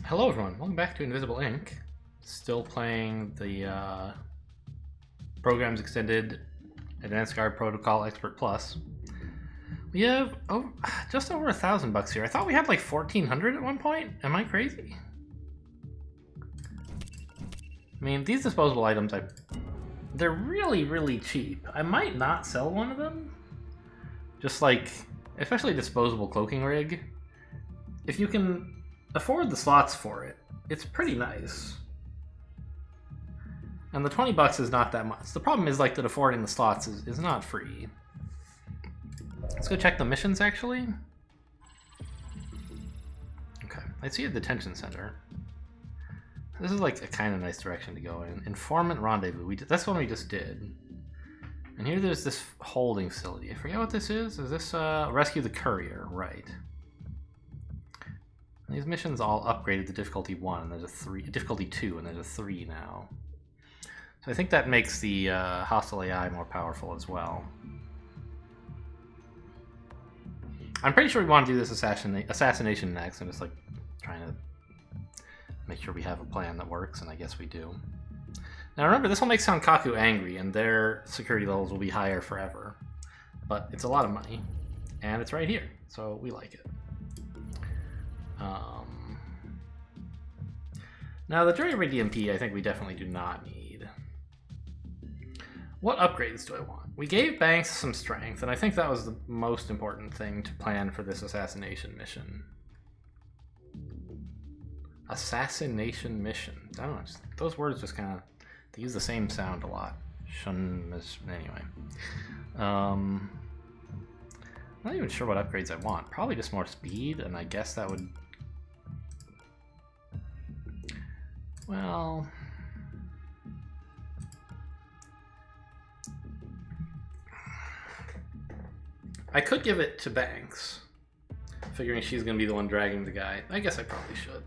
Hello everyone, welcome back to Invisible Ink. Still playing the Programs Extended Advanced Guard Protocol Expert Plus. We have just over $1,000 here. I thought we had like 1,400 at one point. Am I crazy? I mean, these disposable items, they're really cheap. I might not sell one of them. Just like, especially disposable cloaking rig. If you can afford the slots for it, it's pretty nice. And the $20 is not that much. The problem is like that affording the slots is not free. Let's go check the missions actually. Okay, I see a detention center. This is like a kind of nice direction to go in. Informant rendezvous. That's one we just did. And here there's this holding facility. I forget what this is. Is this rescue the courier? Right. And these missions all upgraded to difficulty 1, and there's a 3, difficulty 2, and there's a 3 now. So I think that makes the hostile AI more powerful as well. I'm pretty sure we want to do this assassination next. I'm just like trying to make sure we have a plan that works, and I guess we do. Now remember, this will make Sankaku angry, and their security levels will be higher forever. But it's a lot of money, and it's right here, so we like it. Now the jury DMP I think we definitely do not need. What upgrades do I want? We gave Banks some strength, and I think that was the most important thing to plan for this assassination mission. Assassination mission. I don't know, those words just kind of, they use the same sound a lot. Anyway. I'm not even sure what upgrades I want. Probably just more speed, and I guess that would... Well... I could give it to Banks, figuring she's going to be the one dragging the guy. I guess I probably should.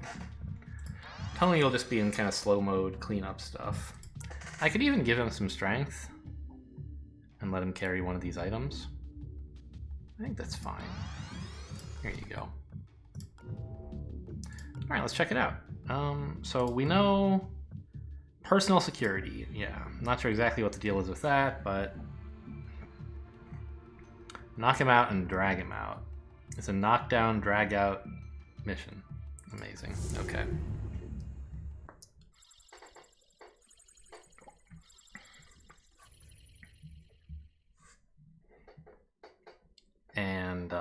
Tony will just be in kind of slow mode cleanup stuff. I could even give him some strength and let him carry one of these items. I think that's fine. Here you go. Alright, let's check it out. So we know personal security. Yeah, I'm not sure exactly what the deal is with that, but knock him out and drag him out. It's a knockdown, drag out mission. Amazing. Okay. And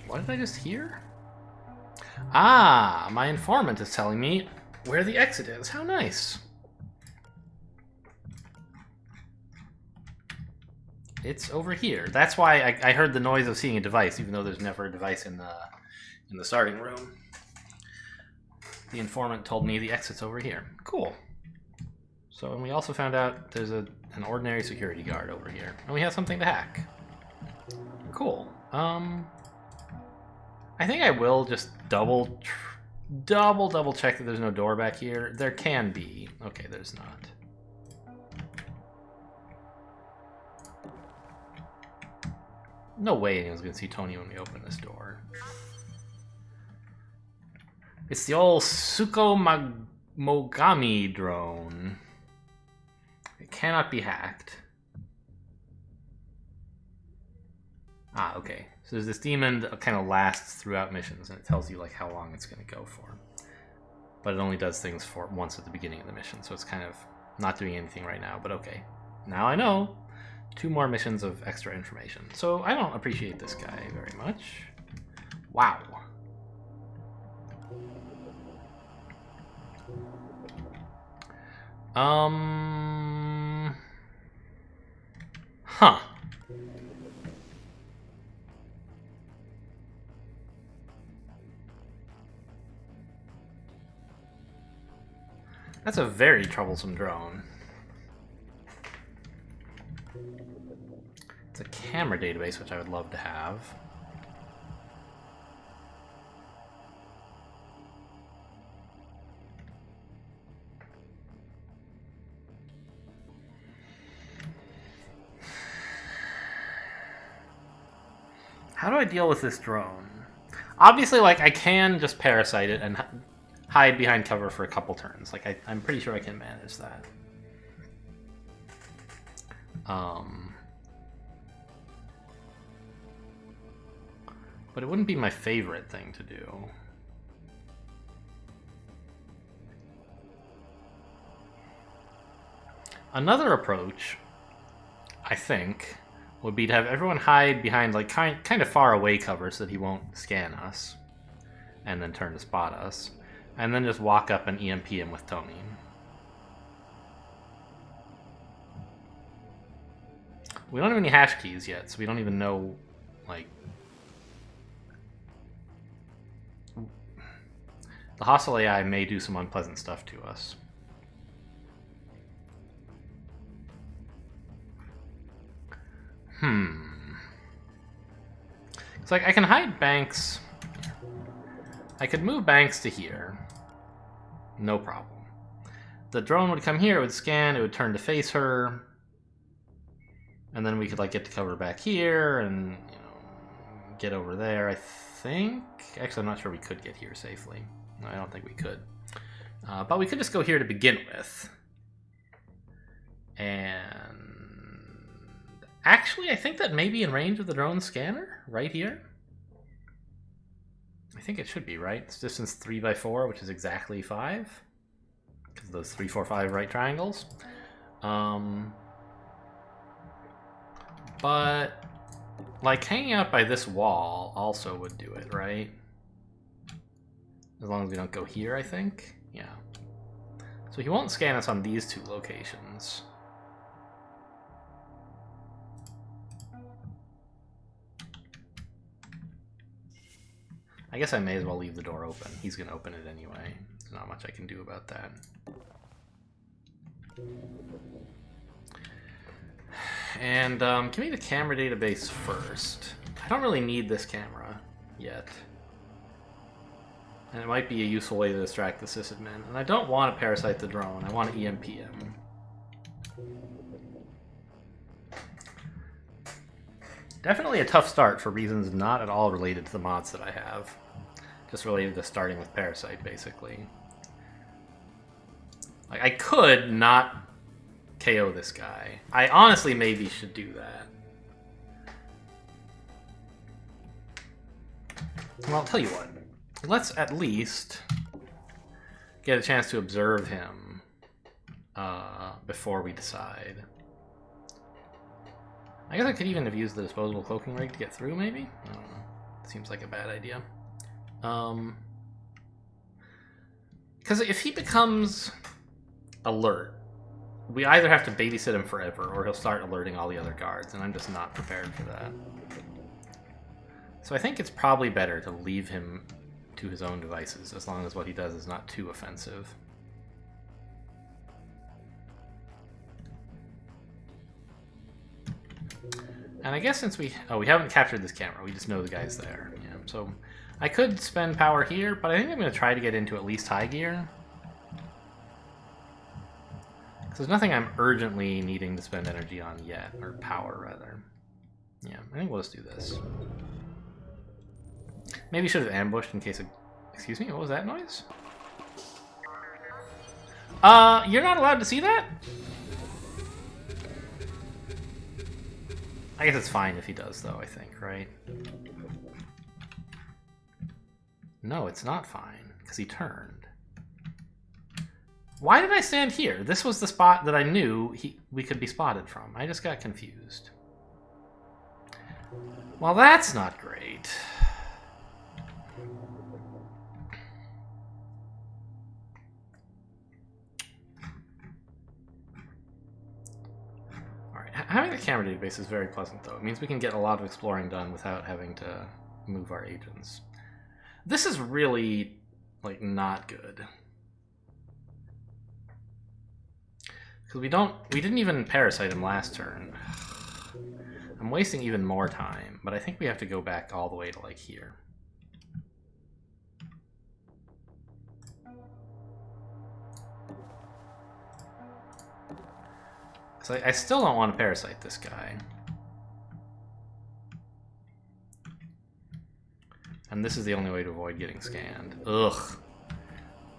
what did I just hear? Ah, my informant is telling me where the exit is. How nice. It's over here. That's why I heard the noise of seeing a device, even though there's never a device in the starting room. The informant told me the exit's over here. Cool. So, and we also found out there's an ordinary security guard over here. And we have something to hack. Cool. I think I will just double check that there's no door back here. There can be. Okay, there's not. No way anyone's gonna see Tony when we open this door. It's the old Mogami drone. It cannot be hacked. Ah, okay. So there's this demon that kind of lasts throughout missions, and it tells you like how long it's going to go for. But it only does things for once at the beginning of the mission, so it's kind of not doing anything right now, but okay. Now I know. 2 more missions of extra information. So I don't appreciate this guy very much. Wow. Huh. That's a very troublesome drone. It's a camera database, which I would love to have. How do I deal with this drone? Obviously, like, I can just parasite it and hide behind cover for a couple turns. Like, I'm pretty sure I can manage that. But it wouldn't be my favorite thing to do. Another approach, I think, would be to have everyone hide behind like kind of far away cover so that he won't scan us, and then turn to spot us, and then just walk up and EMP him with Tony. We don't have any hash keys yet, so we don't even know, like... The hostile AI may do some unpleasant stuff to us. It's like I can hide Banks. I could move Banks to here. No problem. The drone would come here, it would scan, it would turn to face her. And then we could like get to cover back here and, you know, get over there, I think. Actually, I'm not sure we could get here safely. No, I don't think we could. But we could just go here to begin with. And actually, I think that may be in range of the drone scanner, right here. I think it should be, right? It's distance 3x4, which is exactly 5. Because those 3, 4, 5 right triangles. But, like, hanging out by this wall also would do it, right? As long as we don't go here, I think. Yeah. So he won't scan us on these two locations. I guess I may as well leave the door open. He's going to open it anyway. There's not much I can do about that. And give me the camera database first. I don't really need this camera yet. And it might be a useful way to distract the sysadmin. And I don't want to parasite the drone. I want to EMP him. Definitely a tough start for reasons not at all related to the mods that I have. Just related to starting with Parasite, basically. Like, I could not KO this guy. I honestly maybe should do that. Well, I'll tell you what. Let's at least get a chance to observe him before we decide. I guess I could even have used the disposable cloaking rig to get through, maybe? I don't know. Seems like a bad idea. Because if he becomes alert, we either have to babysit him forever, or he'll start alerting all the other guards, and I'm just not prepared for that. So I think it's probably better to leave him to his own devices, as long as what he does is not too offensive. And I guess since we haven't captured this camera, we just know the guy's there. Yeah, so I could spend power here, but I think I'm going to try to get into at least high gear. Because there's nothing I'm urgently needing to spend energy on yet, or power rather. Yeah, I think we'll just do this. Maybe should have ambushed in case of... Excuse me, what was that noise? You're not allowed to see that? I guess it's fine if he does, though, I think, right? No, it's not fine, because he turned. Why did I stand here? This was the spot that I knew we could be spotted from. I just got confused. Well, that's not great. Having the camera database is very pleasant, though. It means we can get a lot of exploring done without having to move our agents. This is really, like, not good. Because we didn't even parasite him last turn. I'm wasting even more time, but I think we have to go back all the way to, like, here. I still don't want to parasite this guy. And this is the only way to avoid getting scanned. Ugh.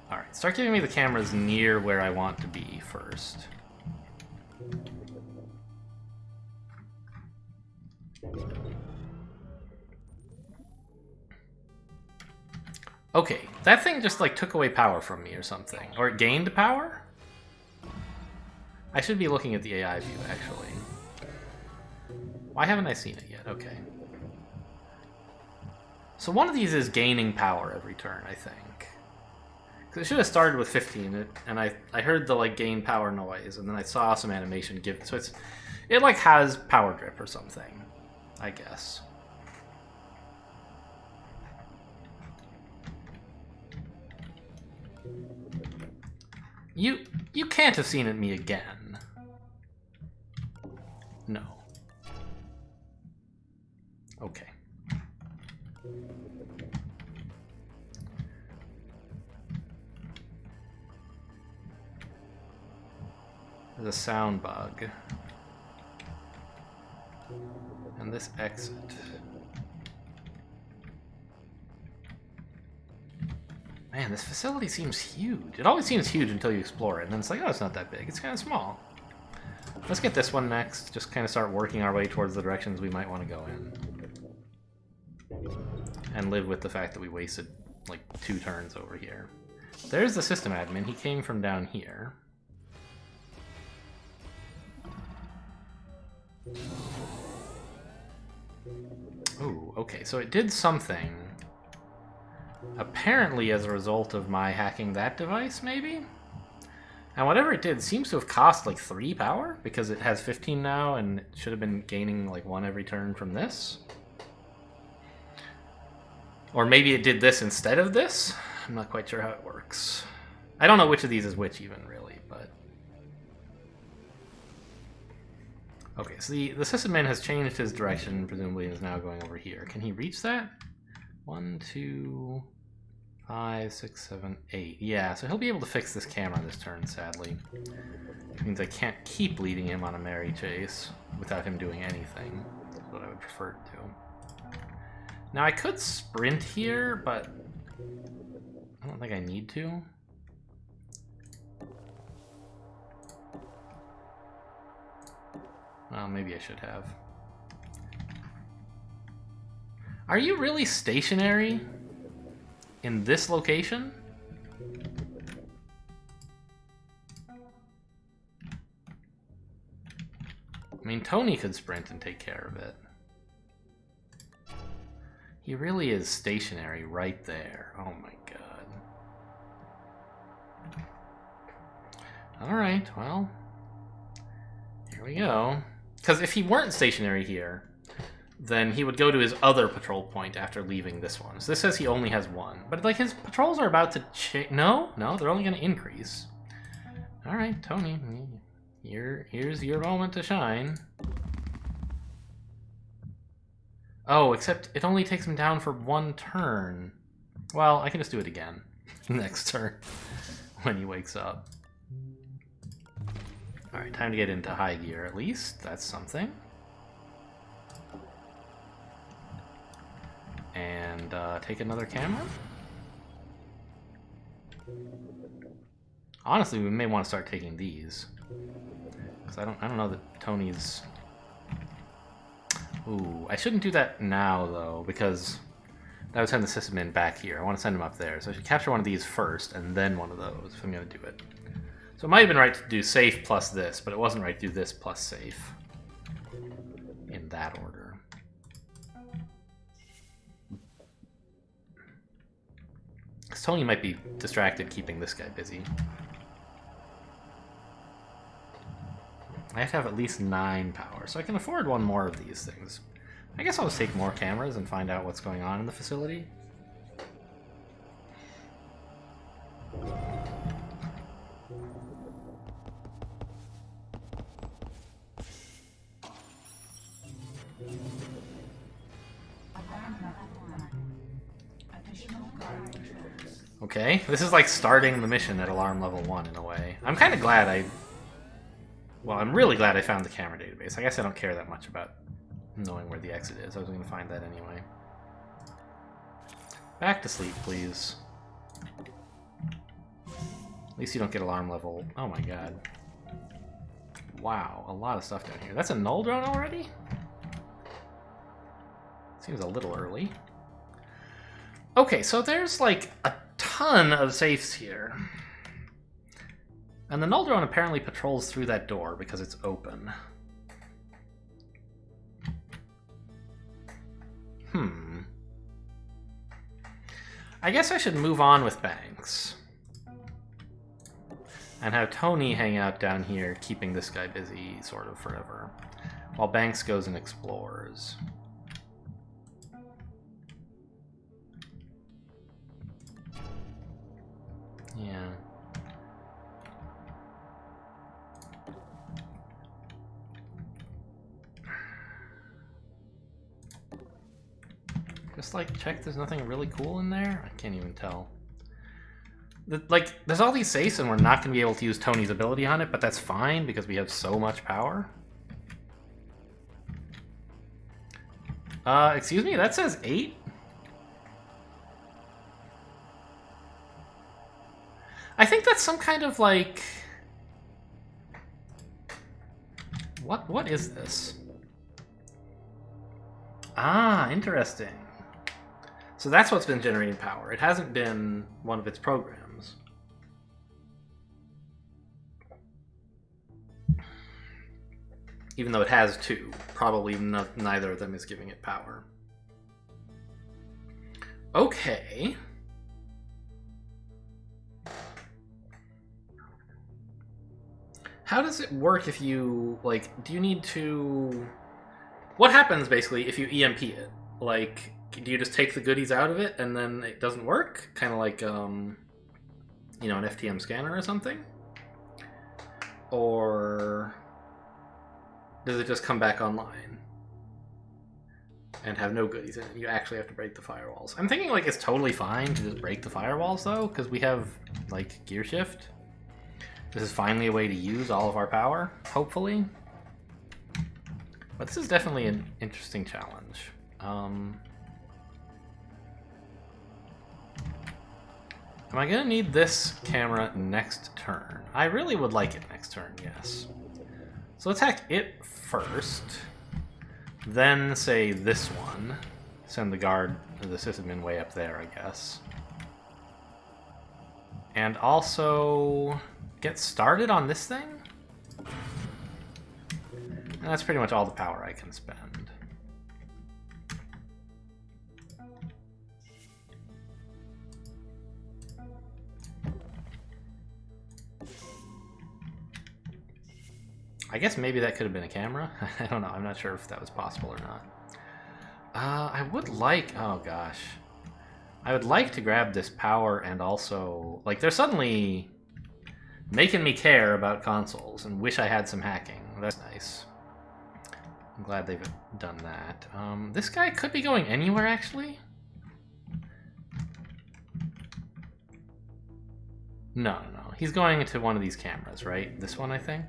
Alright, start giving me the cameras near where I want to be first. Okay, that thing just like took away power from me or something. Or it gained power? I should be looking at the AI view, actually. Why haven't I seen it yet? Okay. So one of these is gaining power every turn, I think. Because it should have started with 15, and I heard the like gain power noise, and then I saw some animation give. So it like has power drip or something, I guess. You can't have seen it me again. No. Okay. There's a sound bug. And this exit. Man, this facility seems huge. It always seems huge until you explore it, and then it's like, oh, it's not that big. It's kind of small. Let's get this one next. Just kind of start working our way towards the directions we might want to go in. And live with the fact that we wasted, like, 2 turns over here. There's the system admin. He came from down here. Ooh, okay, so it did something. Apparently as a result of my hacking that device, maybe? And whatever it did seems to have cost like 3 power, because it has 15 now, and it should have been gaining like 1 every turn from this. Or maybe it did this instead of this? I'm not quite sure how it works. I don't know which of these is which even, really, but... Okay, so the sysadmin has changed his direction, presumably, and is now going over here. Can he reach that? 1, 2, 5, 6, 7, 8. Yeah, so he'll be able to fix this camera this turn, sadly. Which means I can't keep leading him on a merry chase without him doing anything. That's what I would prefer to do. Now, I could sprint here, but I don't think I need to. Well, maybe I should have. Are you really stationary in this location? I mean, Tony could sprint and take care of it. He really is stationary right there. Oh my god. Alright, well. Here we go. Because if he weren't stationary here, then he would go to his other patrol point after leaving this one. So this says he only has 1. But, like, his patrols are about to change. No, they're only going to increase. Alright, Tony. Here's your moment to shine. Oh, except it only takes him down for 1 turn. Well, I can just do it again. Next turn. When he wakes up. Alright, time to get into high gear at least. That's something. And take another camera. Honestly, we may want to start taking these. Because I don't know that Tony's... Ooh, I shouldn't do that now, though, because that would send the sysadmin back here. I want to send him up there. So I should capture one of these first, and then one of those, if I'm going to do it. So it might have been right to do safe plus this, but it wasn't right to do this plus safe. In that order. Because Tony might be distracted keeping this guy busy. I have to have at least 9 power, so I can afford 1 more of these things. I guess I'll just take more cameras and find out what's going on in the facility. Okay, this is like starting the mission at alarm level 1 in a way. I'm kind of glad well, I'm really glad I found the camera database. I guess I don't care that much about knowing where the exit is. I was going to find that anyway. Back to sleep, please. At least you don't get alarm level. Oh my god. Wow, a lot of stuff down here. That's a null drone already? Seems a little early. Okay, so there's like a ton of safes here. And the null drone apparently patrols through that door because it's open. I guess I should move on with Banks. And have Tony hang out down here, keeping this guy busy sort of forever. While Banks goes and explores. Yeah. Just like check there's nothing really cool in there? I can't even tell. Like, there's all these safes and we're not going to be able to use Tony's ability on it, but that's fine because we have so much power. Excuse me? That says 8? I think that's some kind of, like... What is this? Ah, interesting. So that's what's been generating power. It hasn't been one of its programs. Even though it has 2. Probably neither of them is giving it power. Okay. How does it work if you, like, do you need to... What happens, basically, if you EMP it? Like, do you just take the goodies out of it and then it doesn't work? Kind of like, you know, an FTM scanner or something? Or does it just come back online and have no goodies in it? You actually have to break the firewalls. I'm thinking, like, it's totally fine to just break the firewalls, though, because we have, like, gear shift. This is finally a way to use all of our power, hopefully. But this is definitely an interesting challenge. Am I going to need this camera next turn? I really would like it next turn, yes. So let's hack it first. Then, say, this one. Send the guard or the sysadmin way up there, I guess. And also get started on this thing? And that's pretty much all the power I can spend. I guess maybe that could have been a camera. I don't know. I'm not sure if that was possible or not. I would like... Oh, gosh. I would like to grab this power and also... Like, they're suddenly making me care about consoles and wish I had some hacking. That's nice. I'm glad they've done that. This guy could be going anywhere, actually. No. He's going to one of these cameras, right? This one, I think.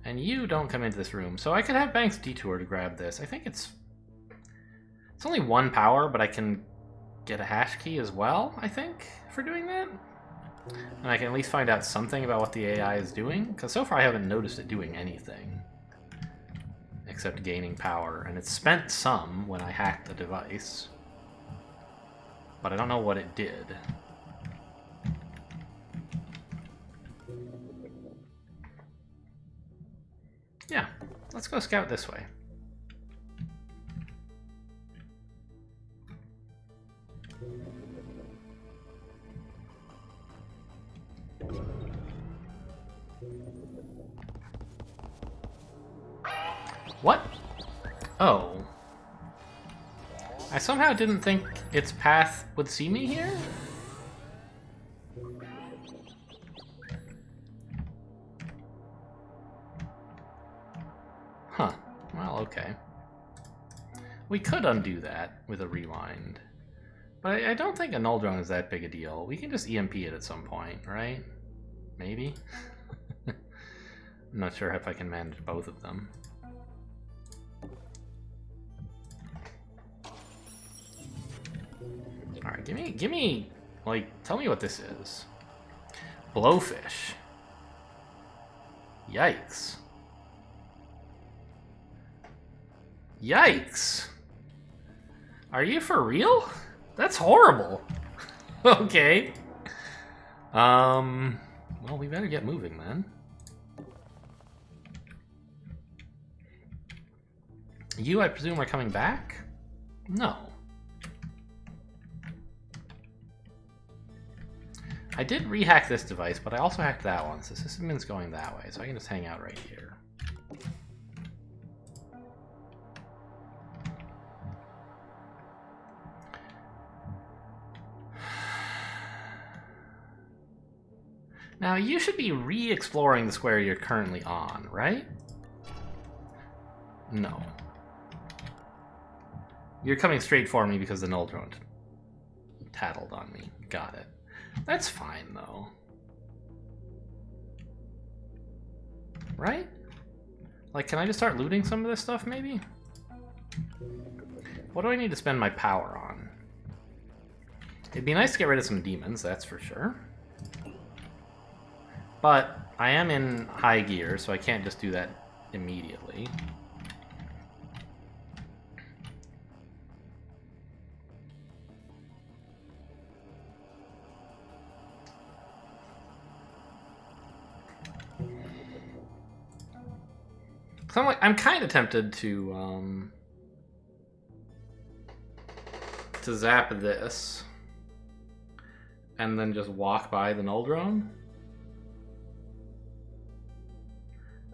And you don't come into this room. So I could have Banks detour to grab this. I think it's only 1 power, but I can get a hash key as well, I think, for doing that. And I can at least find out something about what the AI is doing, because so far I haven't noticed it doing anything. Except gaining power, and it spent some when I hacked the device. But I don't know what it did. Yeah, let's go scout this way. What? Oh. I somehow didn't think its path would see me here? Huh. Well, okay. We could undo that with a rewind. But I don't think a null drone is that big a deal. We can just EMP it at some point, right? Maybe? I'm not sure if I can manage both of them. Give me, like, tell me what this is. Blowfish. Yikes. Yikes. Are you for real? That's horrible. Okay. Well, we better get moving, then. You, I presume, are coming back? No. I did rehack this device, but I also hacked that one, so the system is going that way, so I can just hang out right here. Now, you should be re-exploring the square you're currently on, right? No. You're coming straight for me because the null drone tattled on me. Got it. That's fine, though. Right? Like, can I just start looting some of this stuff, maybe? What do I need to spend my power on? It'd be nice to get rid of some demons, that's for sure. But I am in high gear, so I can't just do that immediately. So I'm kind of tempted to zap this and then just walk by the null drone.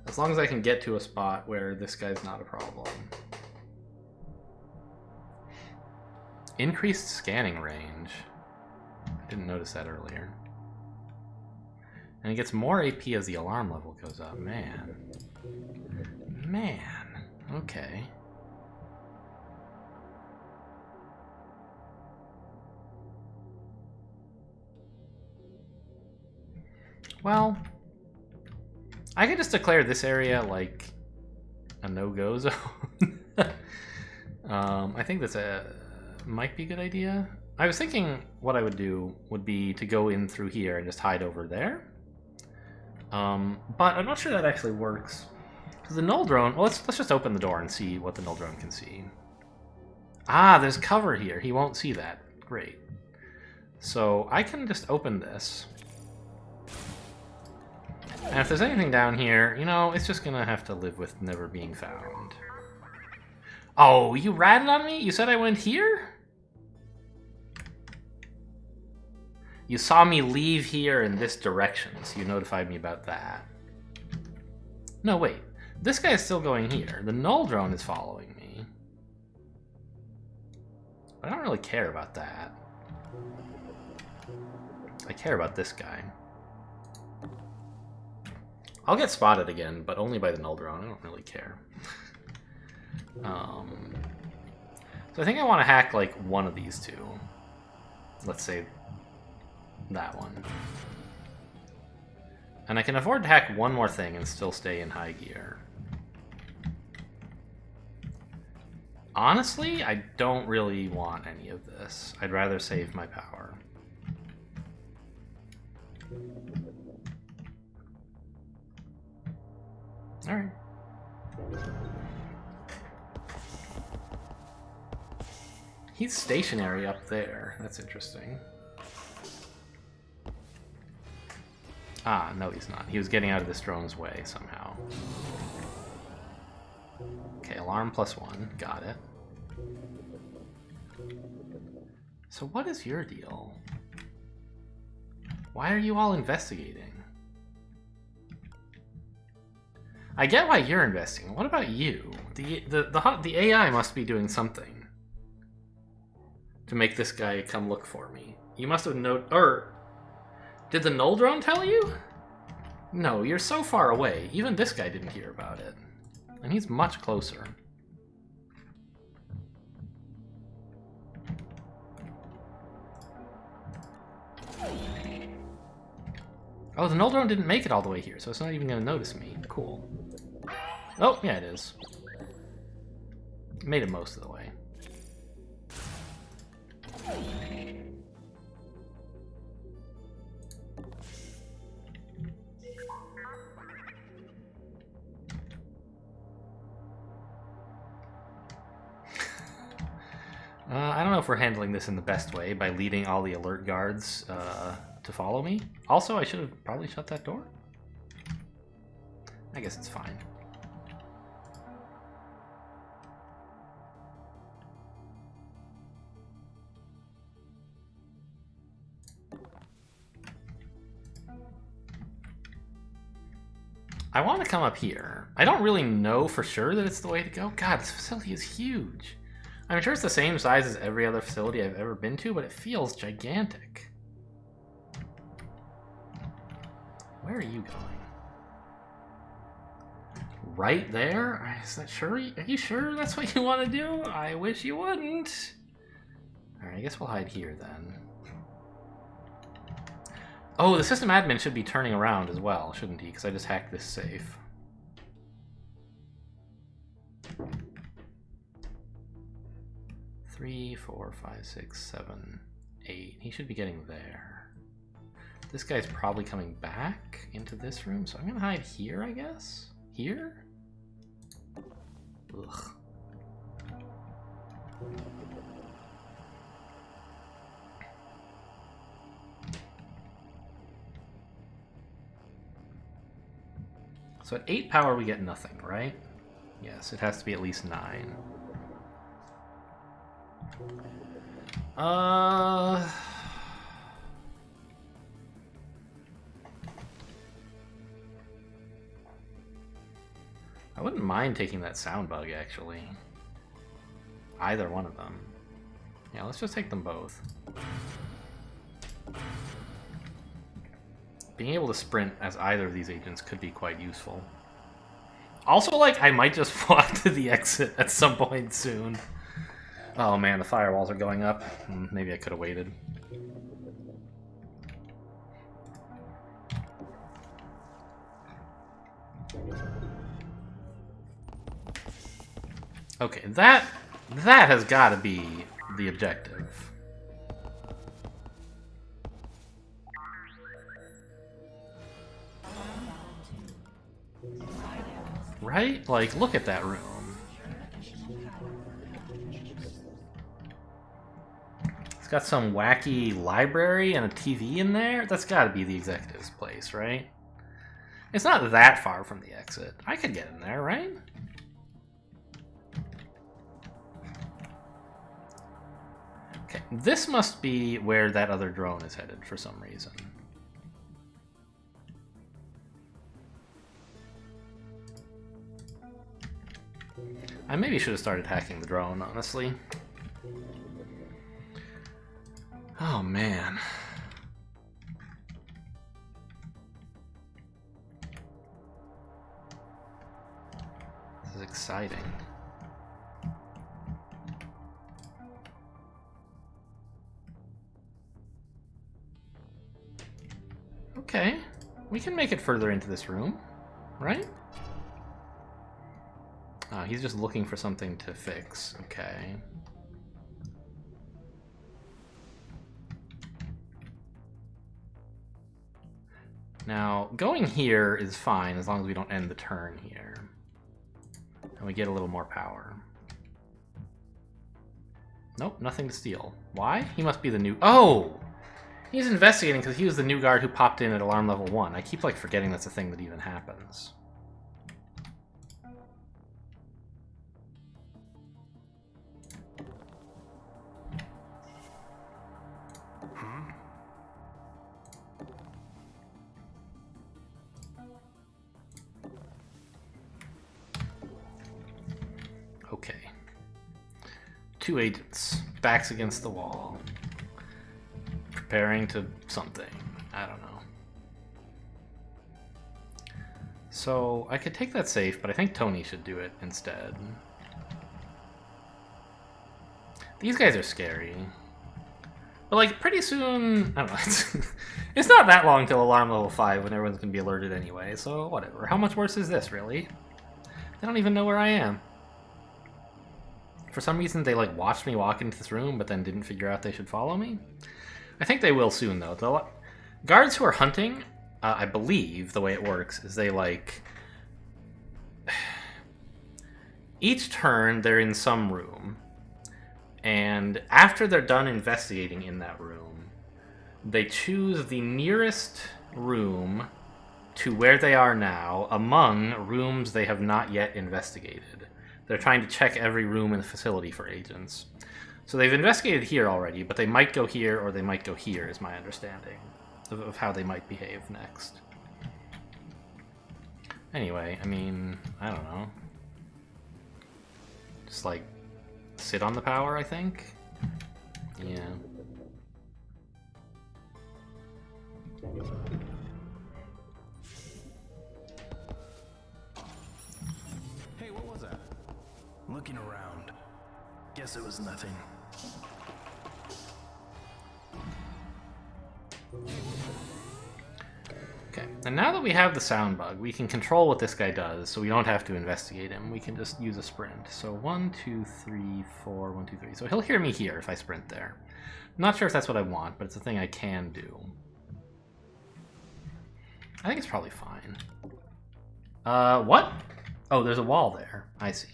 As long as I can get to a spot where this guy's not a problem. Increased scanning range. I didn't notice that earlier. And it gets more AP as the alarm level goes up. Man. Man. Okay. Well, I could just declare this area like a no-go zone. I think that's might be a good idea. I was thinking what I would do would be to go in through here and just hide over there. But I'm not sure that actually works. Because the null drone, well, let's just open the door and see what the null drone can see. Ah, there's cover here. He won't see that. Great. So I can just open this. And if there's anything down here, you know, it's just gonna have to live with never being found. Oh, you ratted on me? You said I went here? You saw me leave here in this direction, so you notified me about that. No, wait. This guy is still going here. The null drone is following me. But I don't really care about that. I care about this guy. I'll get spotted again, but only by the null drone. I don't really care. So I think I want to hack, like, one of these two. Let's say that one. And I can afford to hack one more thing and still stay in high gear. Honestly, I don't really want any of this. I'd rather save my power. Alright. He's stationary up there. That's interesting. Ah, no he's not. He was getting out of this drone's way somehow. Okay, alarm +1. Got it. So what is your deal? Why are you all investigating? I get why you're investigating. What about you? The AI must be doing something to make this guy come look for me. You must have or did the null drone tell you? No, you're so far away. Even this guy didn't hear about it. And he's much closer. Oh, the null drone didn't make it all the way here, so it's not even going to notice me. Cool. Oh, yeah, it is. Made it most of the way. I don't know if we're handling this in the best way by leading all the alert guards to follow me. Also, I should have probably shut that door. I guess it's fine. I want to come up here. I don't really know for sure that it's the way to go. God, this facility is huge. I'm sure it's the same size as every other facility I've ever been to, but it feels gigantic. Where are you going? Right there? Is that sure? Are you sure that's what you want to do? I wish you wouldn't. Alright, I guess we'll hide here then. Oh, the system admin should be turning around as well, shouldn't he? Because I just hacked this safe. Three, 4, 5, 6, 7, 8. He should be getting there. This guy's probably coming back into this room, so I'm gonna hide here, I guess? Here? Ugh. So at 8 power we get nothing, right? Yes, it has to be at least 9. I wouldn't mind taking that sound bug, actually. Either one of them. Yeah, let's just take them both. Being able to sprint as either of these agents could be quite useful. Also, like, I might just walk to the exit at some point soon. Oh man, the firewalls are going up. Maybe I could have waited. Okay, that has got to be the objective. Right? Like, look at that room. It's got some wacky library and a TV in there. That's got to be the executive's place, right? It's not that far from the exit. I could get in there, right? Okay, this must be where that other drone is headed for some reason. I maybe should have started hacking the drone, honestly. Oh, man. This is exciting. Okay, we can make it further into this room, right? He's just looking for something to fix. Okay. Now, going here is fine as long as we don't end the turn here. And we get a little more power. Nope, nothing to steal. Why? He must be the new... Oh! He's investigating because he was the new guard who popped in at alarm level 1. I keep, like, forgetting that's a thing that even happens. Okay. 2 agents. Backs against the wall. Preparing to something. I don't know. So, I could take that safe, but I think Tony should do it instead. These guys are scary. But, like, pretty soon... I don't know. It's not that long till alarm level 5 when everyone's gonna be alerted anyway, so whatever. How much worse is this, really? They don't even know where I am. For some reason, they, like, watched me walk into this room, but then didn't figure out they should follow me. I think they will soon, though. The guards who are hunting, I believe the way it works is they, like... Each turn, they're in some room. And after they're done investigating in that room, they choose the nearest room to where they are now among rooms they have not yet investigated. They're trying to check every room in the facility for agents. So they've investigated here already, but they might go here or they might go here, is my understanding of how they might behave next. Anyway, I mean, I don't know. Just, like, sit on the power, I think? Yeah. Hey, what was that? Looking around. Guess it was nothing. Okay, and now that we have the sound bug, we can control what this guy does, so we don't have to investigate him. We can just use a sprint. So 1, 2, 3, 4, 1, 2, 3. So he'll hear me here if I sprint there. I'm not sure if that's what I want, but it's a thing I can do. I think it's probably fine. What? Oh, there's a wall there. I see.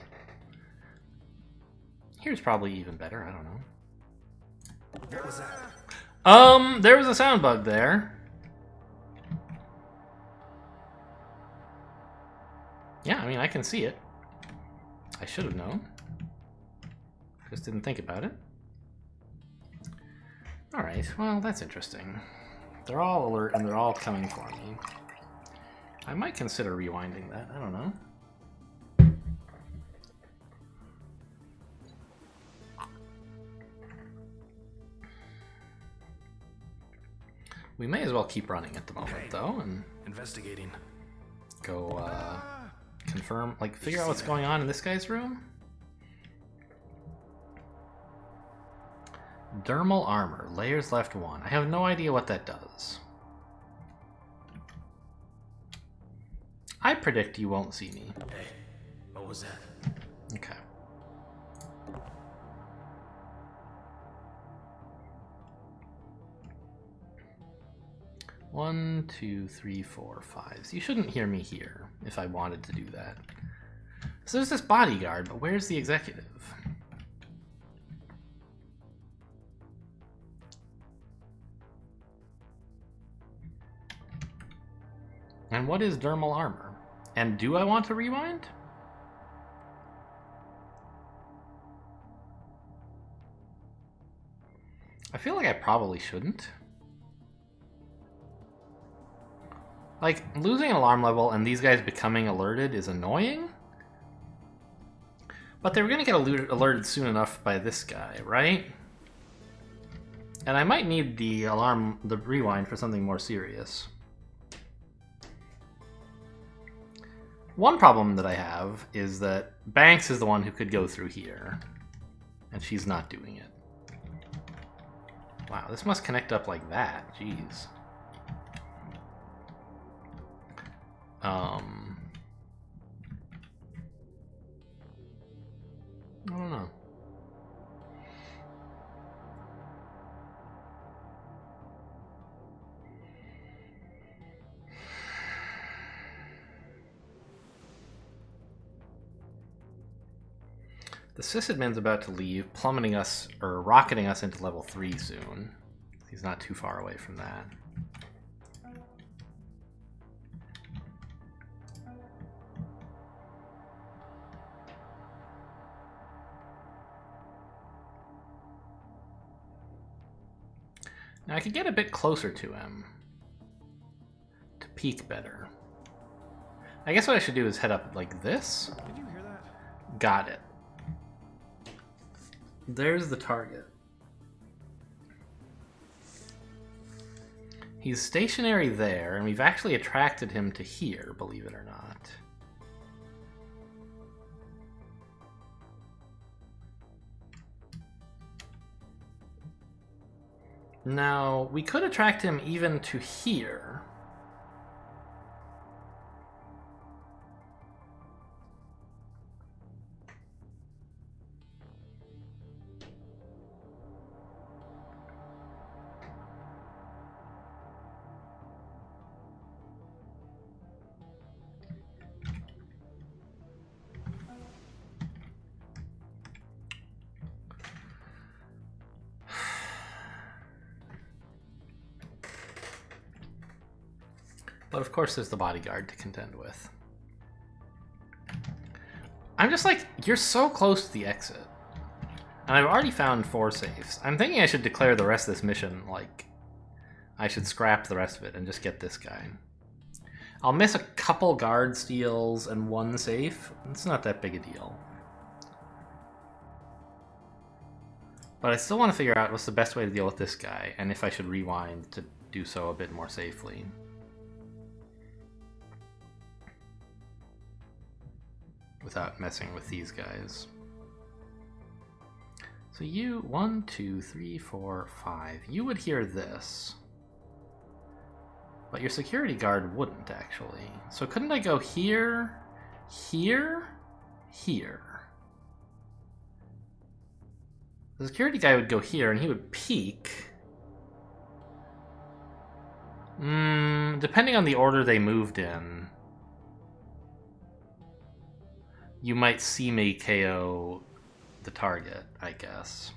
Here's probably even better. I don't know. What was that? There was a sound bug there. Yeah, I mean, I can see it. I should have known. Just didn't think about it. Alright, well, that's interesting. They're all alert and they're all coming for me. I might consider rewinding that. I don't know. We may as well keep running at the moment, though, and investigating. Go, confirm, like, figure out what's going on in this guy's room? Dermal armor, layers left 1. I have no idea what that does. I predict you won't see me. Hey, what was that? Okay. One, 2, 3, 4, 5. So you shouldn't hear me here if I wanted to do that. So there's this bodyguard, but where's the executive? And what is dermal armor? And do I want to rewind? I feel like I probably shouldn't. Like, losing an alarm level and these guys becoming alerted is annoying. But they were going to get alerted soon enough by this guy, right? And I might need the rewind for something more serious. One problem that I have is that Banks is the one who could go through here. And she's not doing it. Wow, this must connect up like that. Jeez. I don't know. The sysadmin's about to leave, plummeting us, or rocketing us into level 3 soon. He's not too far away from that. Now I could get a bit closer to him to peek better. I guess what I should do is head up like this. Did you hear that? Got it. There's the target. He's stationary there, and we've actually attracted him to here, believe it or not. Now, we could attract him even to here. But of course there's the bodyguard to contend with. I'm just like, you're so close to the exit. And I've already found 4 safes. I'm thinking I should declare the rest of this mission, like, I should scrap the rest of it and just get this guy. I'll miss a couple guard steals and 1 safe. It's not that big a deal. But I still want to figure out what's the best way to deal with this guy, and if I should rewind to do so a bit more safely. Without messing with these guys. So you, 1, 2, 3, 4, 5. You would hear this. But your security guard wouldn't, actually. So couldn't I go here, here, here? The security guy would go here, and he would peek. Depending on the order they moved in, you might see me KO the target, I guess.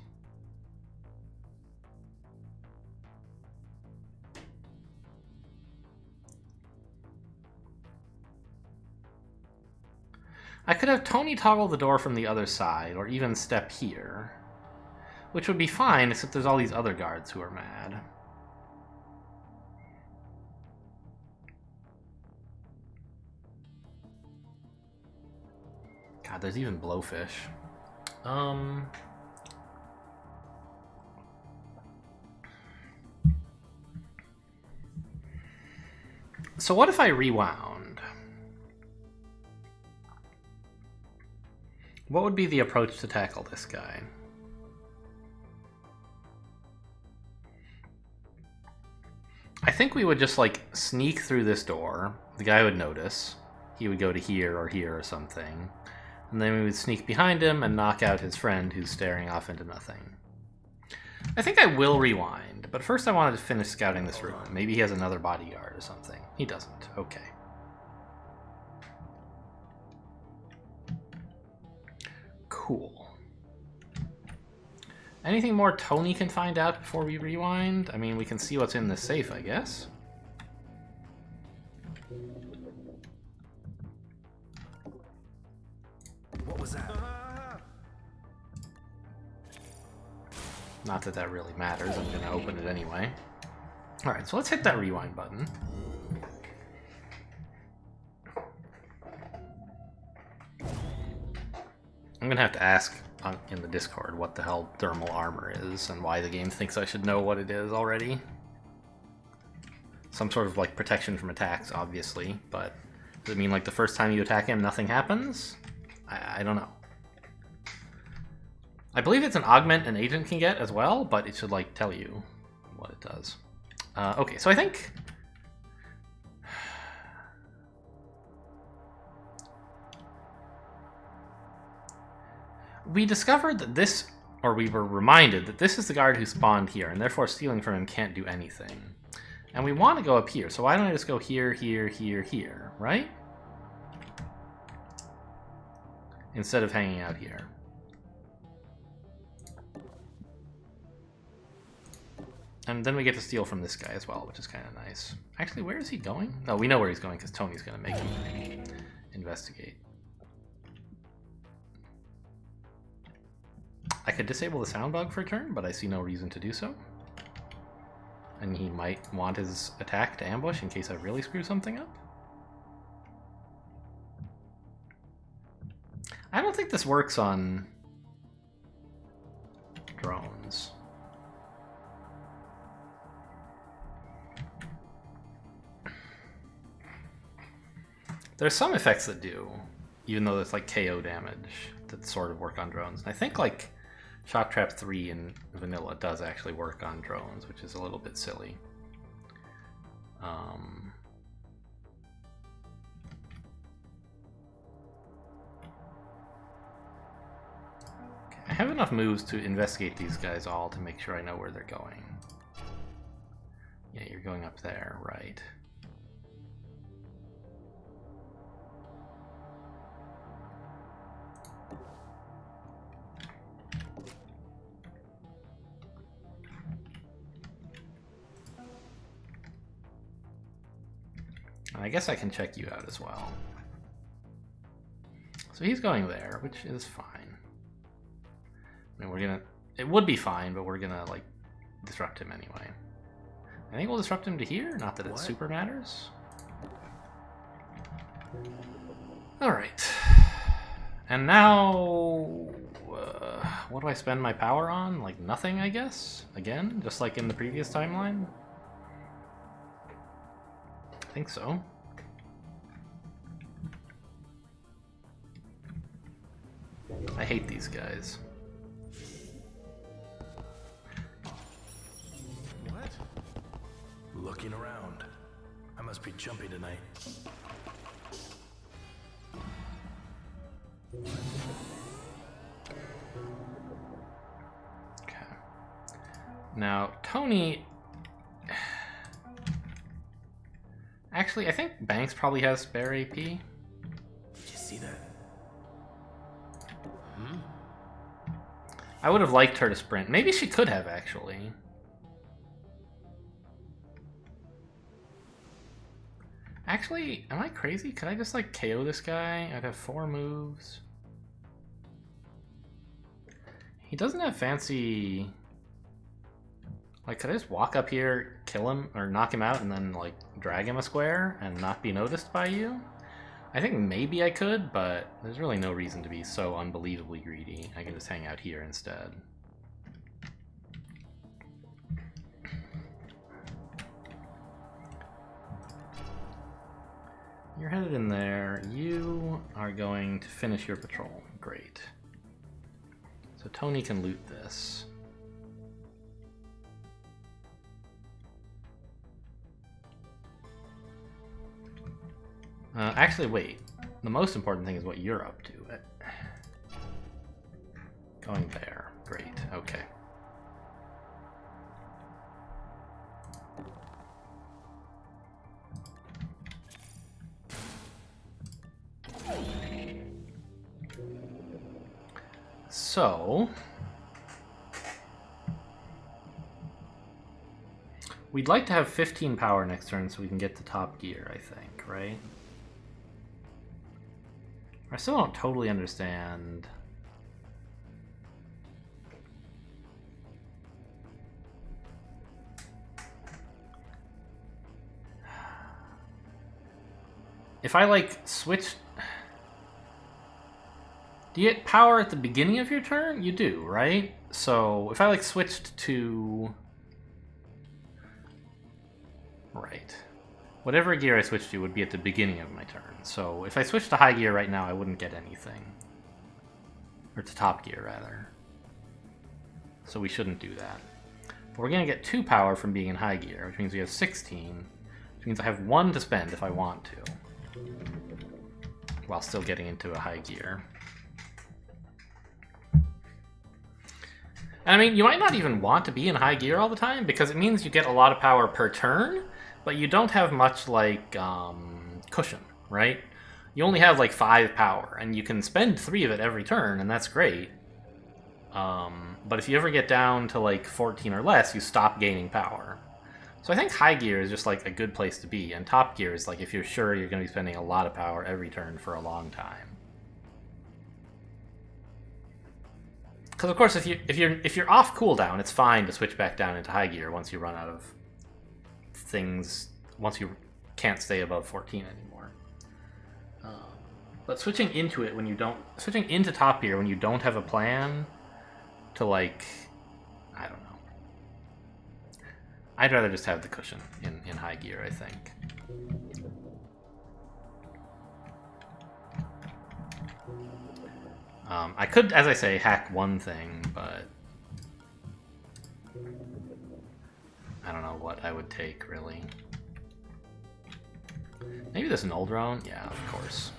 I could have Tony toggle the door from the other side, or even step here. Which would be fine, except there's all these other guards who are mad. God, there's even blowfish. So what if I rewound? What would be the approach to tackle this guy? I think we would just, like, sneak through this door. The guy would notice. He would go to here or here or something. And then we would sneak behind him and knock out his friend who's staring off into nothing. I think I will rewind, but first I wanted to finish scouting this room. Maybe he has another bodyguard or something. He doesn't. Okay. Cool. Anything more Tony can find out before we rewind? I mean, we can see what's in this safe, I guess. What was that? Not that that really matters. I'm going to open it anyway. Alright, so let's hit that rewind button. I'm going to have to ask in the Discord what the hell thermal armor is and why the game thinks I should know what it is already. Some sort of, like, protection from attacks, obviously, but does it mean, like, the first time you attack him, nothing happens? I don't know. I believe it's an augment an agent can get as well, but it should, like, tell you what it does. Okay, so I think... we discovered that this, or we were reminded that this is the guard who spawned here, and therefore stealing from him can't do anything. And we want to go up here, so why don't I just go here, here, here, here, right? Instead of hanging out here. And then we get to steal from this guy as well, which is kind of nice. Actually, where is he going? No, we know where he's going because Tony's going to make him investigate. I could disable the sound bug for a turn, but I see no reason to do so. And he might want his attack to ambush in case I really screw something up. I don't think this works on drones. There's some effects that do, even though it's like KO damage that sort of work on drones. And I think like Shock Trap 3 in vanilla does actually work on drones, which is a little bit silly. I have enough moves to investigate these guys all to make sure I know where they're going. Yeah, you're going up there, right. I guess I can check you out as well. So he's going there, which is fine. I mean, we're gonna... It would be fine, but we're gonna, like, disrupt him anyway. I think we'll disrupt him to here, not that it super matters. Alright. And now... what do I spend my power on? Like, nothing, I guess? Again? Just like in the previous timeline? I think so. I hate these guys. What? Looking around. I must be jumpy tonight. Okay. Now, Tony... Actually, I think Banks probably has spare AP. Did you see that? Hmm? I would have liked her to sprint. Maybe she could have, actually. Actually, am I crazy? Could I just, like, KO this guy? I'd have 4 moves. He doesn't have fancy... Like, could I just walk up here, kill him, or knock him out, and then, like, drag him a square and not be noticed by you? I think maybe I could, but there's really no reason to be so unbelievably greedy. I can just hang out here instead. You're headed in there. You are going to finish your patrol. Great. So Tony can loot this. Actually, wait. The most important thing is what you're up to. Going there. Great. Okay. So... we'd like to have 15 power next turn so we can get to top gear, I think, right? I still don't totally understand. If I, like, switch... Do you get power at the beginning of your turn? You do, right? So, if I, like, switched to... Right. Whatever gear I switched to would be at the beginning of my turn. So if I switched to high gear right now, I wouldn't get anything. Or to top gear, rather. So we shouldn't do that. But we're going to get 2 power from being in high gear, which means we have 16. Which means I have 1 to spend if I want to. While still getting into a high gear. And I mean, you might not even want to be in high gear all the time, because it means you get a lot of power per turn, but you don't have much, like, cushion, right? You only have, like, 5 power, and you can spend 3 of it every turn, and that's great. But if you ever get down to, like, 14 or less, you stop gaining power. So I think high gear is just, like, a good place to be, and top gear is, like, if you're sure you're going to be spending a lot of power every turn for a long time. Because of course, if you're off cooldown, it's fine to switch back down into high gear once you run out of things. Once you can't stay above 14 anymore. But switching into it when you don't, switching into top gear when you don't have a plan to, like, I don't know. I'd rather just have the cushion in high gear, I think. I could, as I say, hack one thing, but I don't know what I would take, really. Maybe there's an old drone? Yeah, of course.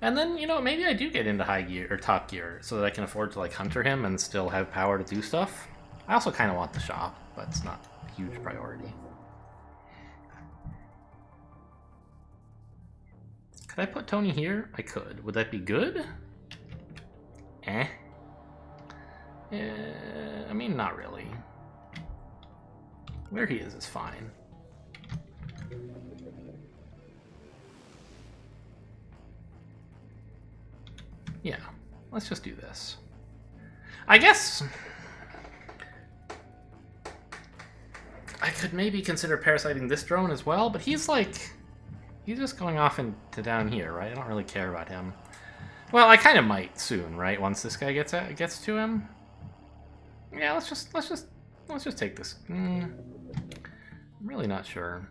And then, you know, maybe I do get into high gear, or top gear, so that I can afford to, like, hunter him and still have power to do stuff. I also kind of want the shop, but it's not a huge priority. Could I put Tony here? I could. Would that be good? I mean, not really. Where he is fine. Yeah, let's just do this. I guess I could maybe consider parasiting this drone as well, but he's just going off into down here, right? I don't really care about him. Well, I kind of might soon, right? Once this guy gets to him. Yeah, let's just take this. I'm really not sure.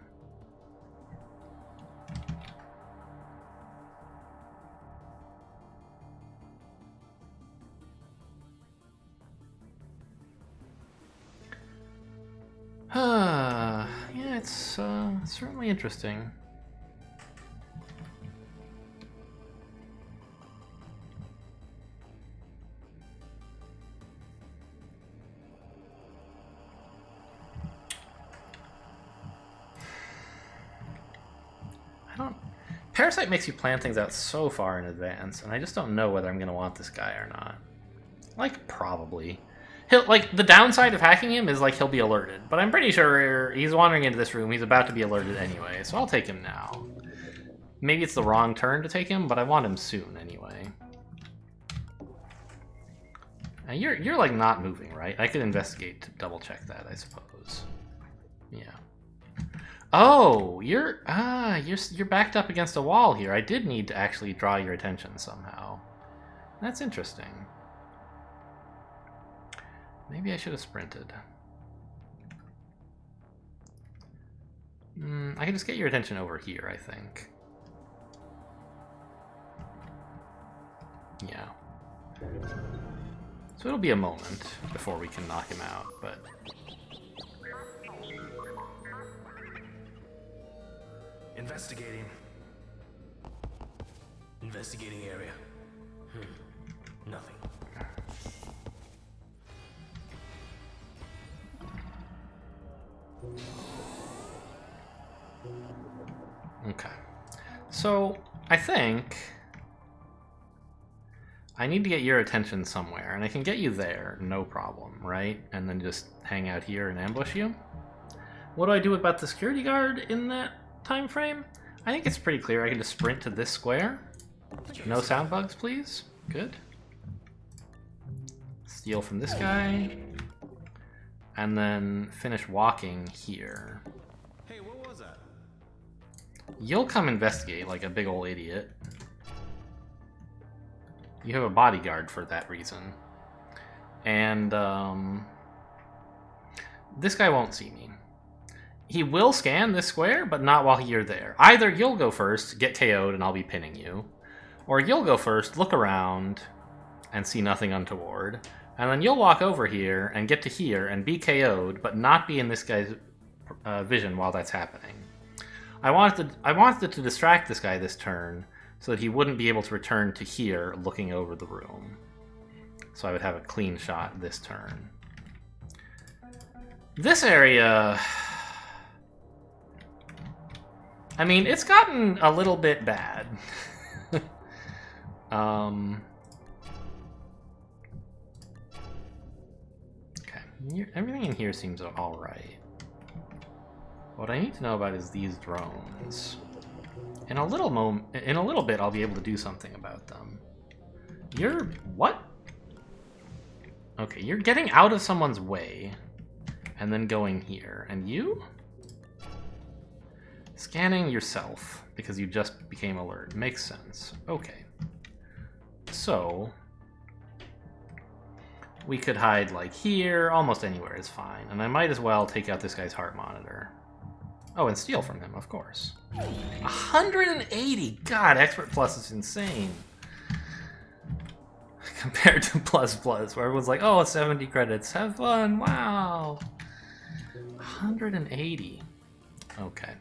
Yeah, it's certainly interesting. Parasite makes you plan things out so far in advance, and I just don't know whether I'm going to want this guy or not. Like, probably. The downside of hacking him is, he'll be alerted. But I'm pretty sure he's wandering into this room. He's about to be alerted anyway, so I'll take him now. Maybe it's the wrong turn to take him, but I want him soon anyway. And you're not moving, right? I could investigate to double-check that, I suppose. Yeah. Oh, you're backed up against a wall here. I did need to actually draw your attention somehow. That's interesting. Maybe I should have sprinted. I can just get your attention over here, I think. Yeah. So it'll be a moment before we can knock him out, but... Investigating. Investigating area. Nothing. Okay. So, I think I need to get your attention somewhere, and I can get you there, no problem, right? And then just hang out here and ambush you. What do I do about the security guard in that time frame? I think it's pretty clear. I can just sprint to this square. No sound bugs, please. Good. Steal from this guy. And then finish walking here. Hey, what was that? You'll come investigate like a big old idiot. You have a bodyguard for that reason. And this guy won't see me. He will scan this square, but not while you're there. Either you'll go first, get KO'd, and I'll be pinning you. Or you'll go first, look around, and see nothing untoward. And then you'll walk over here and get to here and be KO'd, but not be in this guy's vision while that's happening. I wanted to distract this guy this turn so that he wouldn't be able to return to here looking over the room. So I would have a clean shot this turn. This area... I mean, it's gotten a little bit bad. Okay, everything in here seems alright. What I need to know about is these drones. In a little bit, I'll be able to do something about them. You're... what? Okay, you're getting out of someone's way, and then going here. And you? Scanning yourself, because you just became alert. Makes sense. Okay. So... we could hide, like, here. Almost anywhere is fine. And I might as well take out this guy's heart monitor. Oh, and steal from him, of course. 180! God, Expert Plus is insane. Compared to Plus Plus, where everyone's like, oh, 70 credits. Have fun, wow! 180. Okay.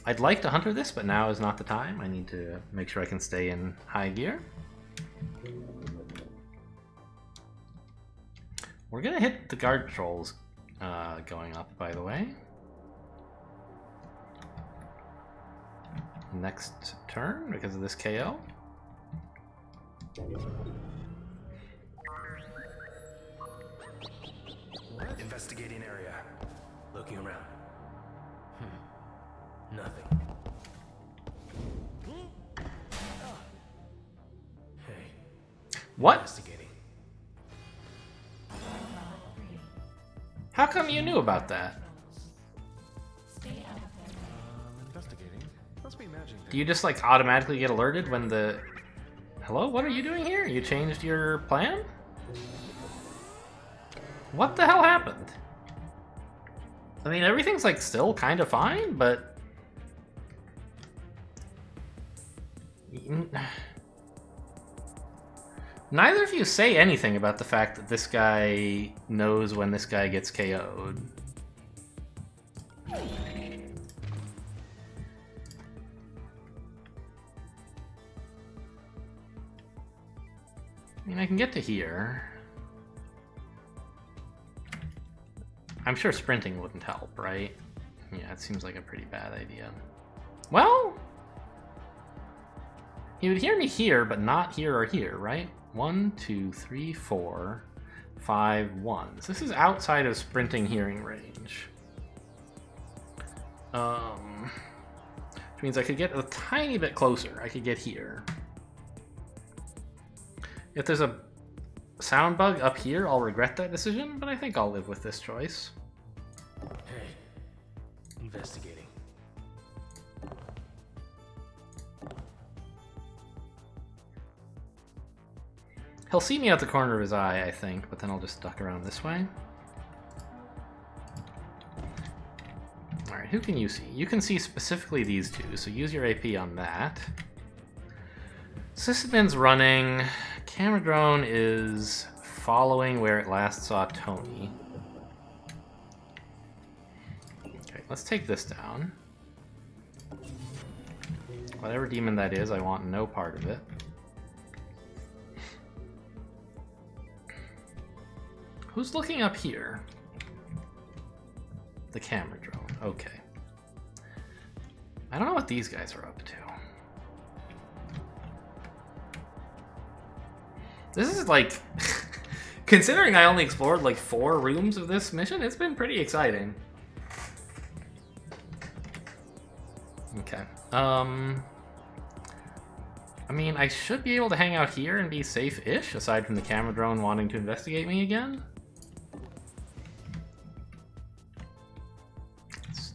I'd like to hunter this, but now is not the time. I need to make sure I can stay in high gear. We're gonna hit the guard trolls going up, by the way. Next turn, because of this KO. Investigating area. Looking around. Nothing. Hey. What? Investigating. How come you knew about that? Investigating. Must be imagining. Do you just like automatically get alerted when the... Hello? What are you doing here? You changed your plan? What the hell happened? I mean, everything's like still kind of fine, but... Neither of you say anything about the fact that this guy knows when this guy gets KO'd. I mean, I can get to here. I'm sure sprinting wouldn't help, right? Yeah, it seems like a pretty bad idea. Well, he would hear me here, but not here or here, right? 1, 2, 3, 4, 5, 1. So this is outside of sprinting hearing range. Which means I could get a tiny bit closer. I could get here. If there's a sound bug up here, I'll regret that decision, but I think I'll live with this choice. Hey. Investigating. He'll see me out the corner of his eye, I think, but then I'll just duck around this way. Alright, who can you see? You can see specifically these two, so use your AP on that. Sysadmin's running. Camera drone is following where it last saw Tony. Okay, let's take this down. Whatever demon that is, I want no part of it. Who's looking up here? The camera drone. Okay. I don't know what these guys are up to. This is like... considering I only explored like 4 rooms of this mission, it's been pretty exciting. Okay. I mean, I should be able to hang out here and be safe-ish, aside from the camera drone wanting to investigate me again.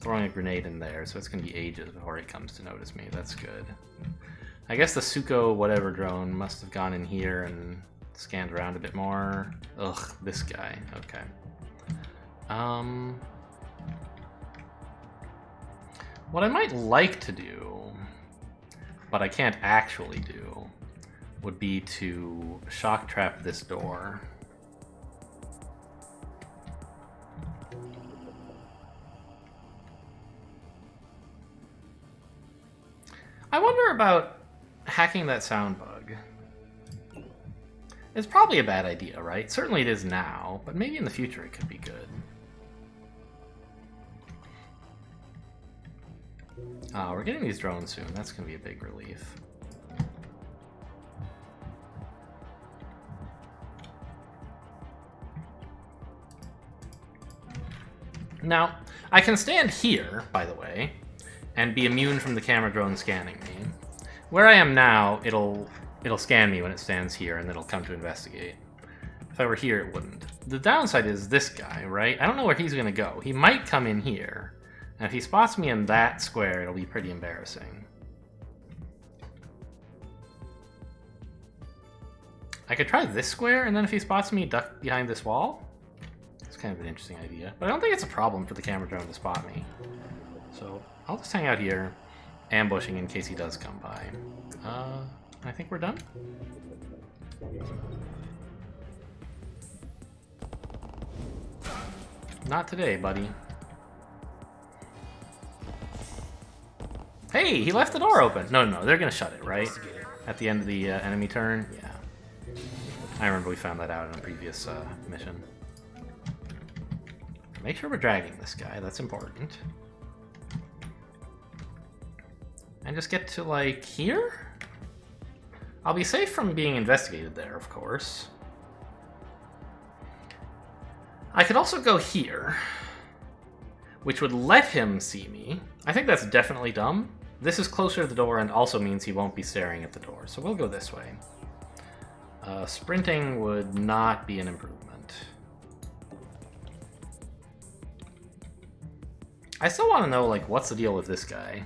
Throwing a grenade in there, so it's going to be ages before it comes to notice me. That's good. I guess the Suko whatever drone must have gone in here and scanned around a bit more. Ugh, this guy. Okay. What I might like to do, but I can't actually do, would be to shock trap this door. I wonder about hacking that sound bug. It's probably a bad idea, right? Certainly it is now, but maybe in the future it could be good. We're getting these drones soon. That's going to be a big relief. Now, I can stand here, by the way, and be immune from the camera drone scanning me. Where I am now, it'll scan me when it stands here, and then it'll come to investigate. If I were here, it wouldn't. The downside is this guy, right? I don't know where he's going to go. He might come in here, and if he spots me in that square, it'll be pretty embarrassing. I could try this square, and then if he spots me, duck behind this wall. It's kind of an interesting idea. But I don't think it's a problem for the camera drone to spot me. So I'll just hang out here, ambushing in case he does come by. I think we're done. Not today, buddy. Hey, he left the door open. No, they're gonna shut it, right? At the end of the enemy turn? Yeah. I remember we found that out in a previous mission. Make sure we're dragging this guy, that's important. And just get to, like, here? I'll be safe from being investigated there, of course. I could also go here, which would let him see me. I think that's definitely dumb. This is closer to the door and also means he won't be staring at the door, so we'll go this way. Sprinting would not be an improvement. I still want to know, like, what's the deal with this guy?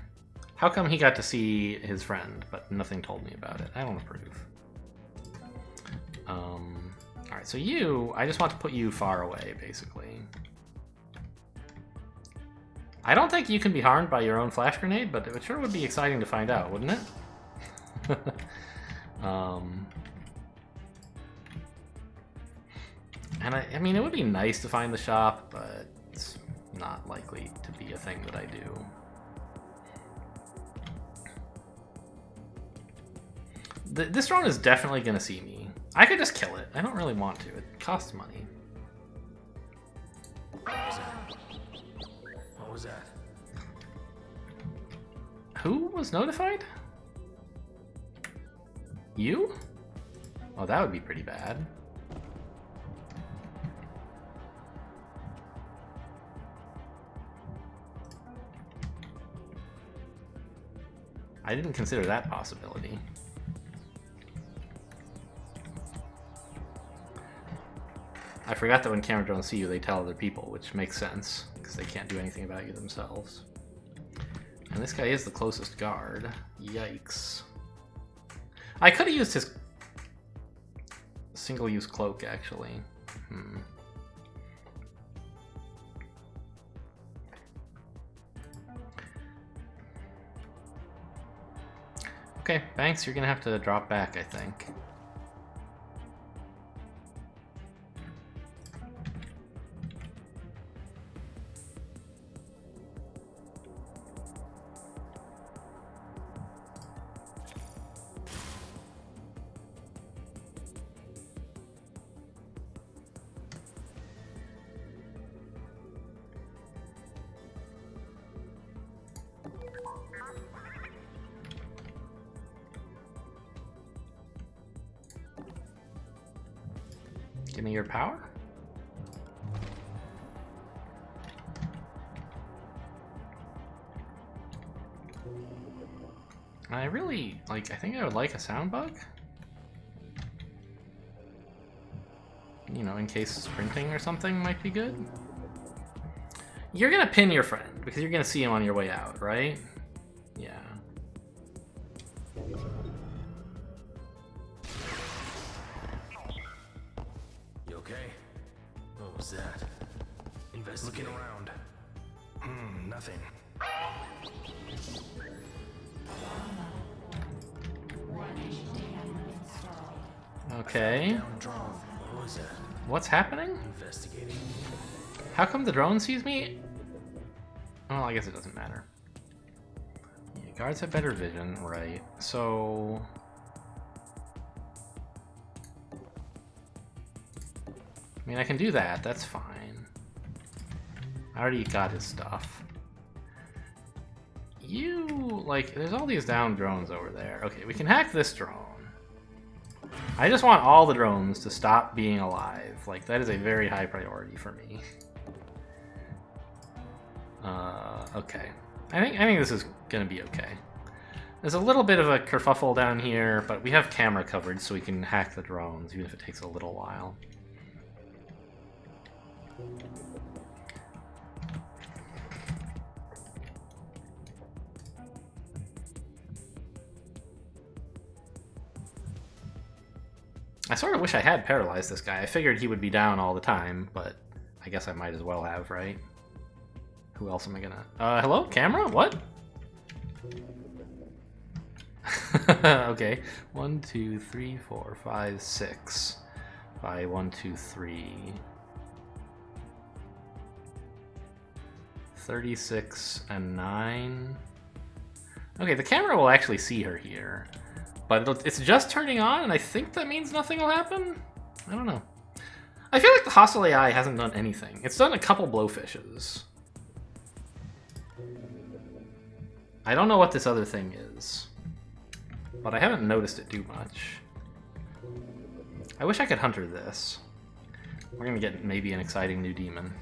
How come he got to see his friend, but nothing told me about it? I don't approve. Alright, so you, I just want to put you far away, basically. I don't think you can be harmed by your own flash grenade, but it sure would be exciting to find out, wouldn't it? And I mean, it would be nice to find the shop, but it's not likely to be a thing that I do. This drone is definitely going to see me. I could just kill it. I don't really want to. It costs money. What was that? Who was notified? You? Oh, that would be pretty bad. I didn't consider that possibility. I forgot that when camera drones see you, they tell other people, which makes sense, because they can't do anything about you themselves. And this guy is the closest guard. Yikes. I could have used his single-use cloak, actually. Okay, Banks, you're gonna have to drop back, I think. Give me your power. I really, I think I would like a sound bug. You know, in case sprinting or something might be good. You're gonna pin your friend, because you're gonna see him on your way out, right? Yeah. Okay. What was that? Looking around. Nothing. Okay. What was that? What's happening? Investigating. How come the drone sees me? Well, I guess it doesn't matter. Yeah, guards have better vision, right? So... I mean, I can do that, that's fine. I already got his stuff. You, there's all these down drones over there. Okay, we can hack this drone. I just want all the drones to stop being alive. That is a very high priority for me. Okay. I think this is gonna be okay. There's a little bit of a kerfuffle down here, but we have camera coverage so we can hack the drones, even if it takes a little while. I sort of wish I had paralyzed this guy. I figured he would be down all the time, but I guess I might as well have, right? Who else am I gonna... hello? Camera? What? Okay. 1, 2, 3, 4, 5, 6. 5, 1, 2, 3. 36 and 9. Okay, the camera will actually see her here. But it's just turning on, and I think that means nothing will happen? I don't know. I feel like the hostile AI hasn't done anything. It's done a couple blowfishes. I don't know what this other thing is. But I haven't noticed it do much. I wish I could hunter this. We're gonna get maybe an exciting new demon.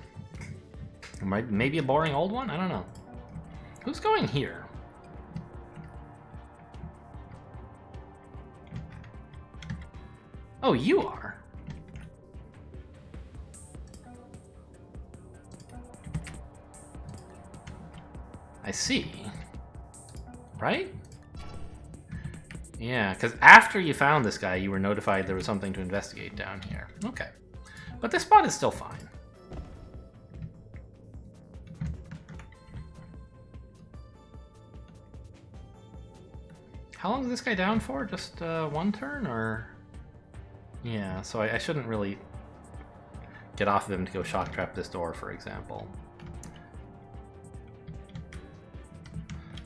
Maybe a boring old one? I don't know. Who's going here? Oh, you are. I see. Right? Yeah, because after you found this guy, you were notified there was something to investigate down here. Okay. But this spot is still fine. How long is this guy down for? Just one turn, or? Yeah, so I shouldn't really get off of him to go shock trap this door, for example.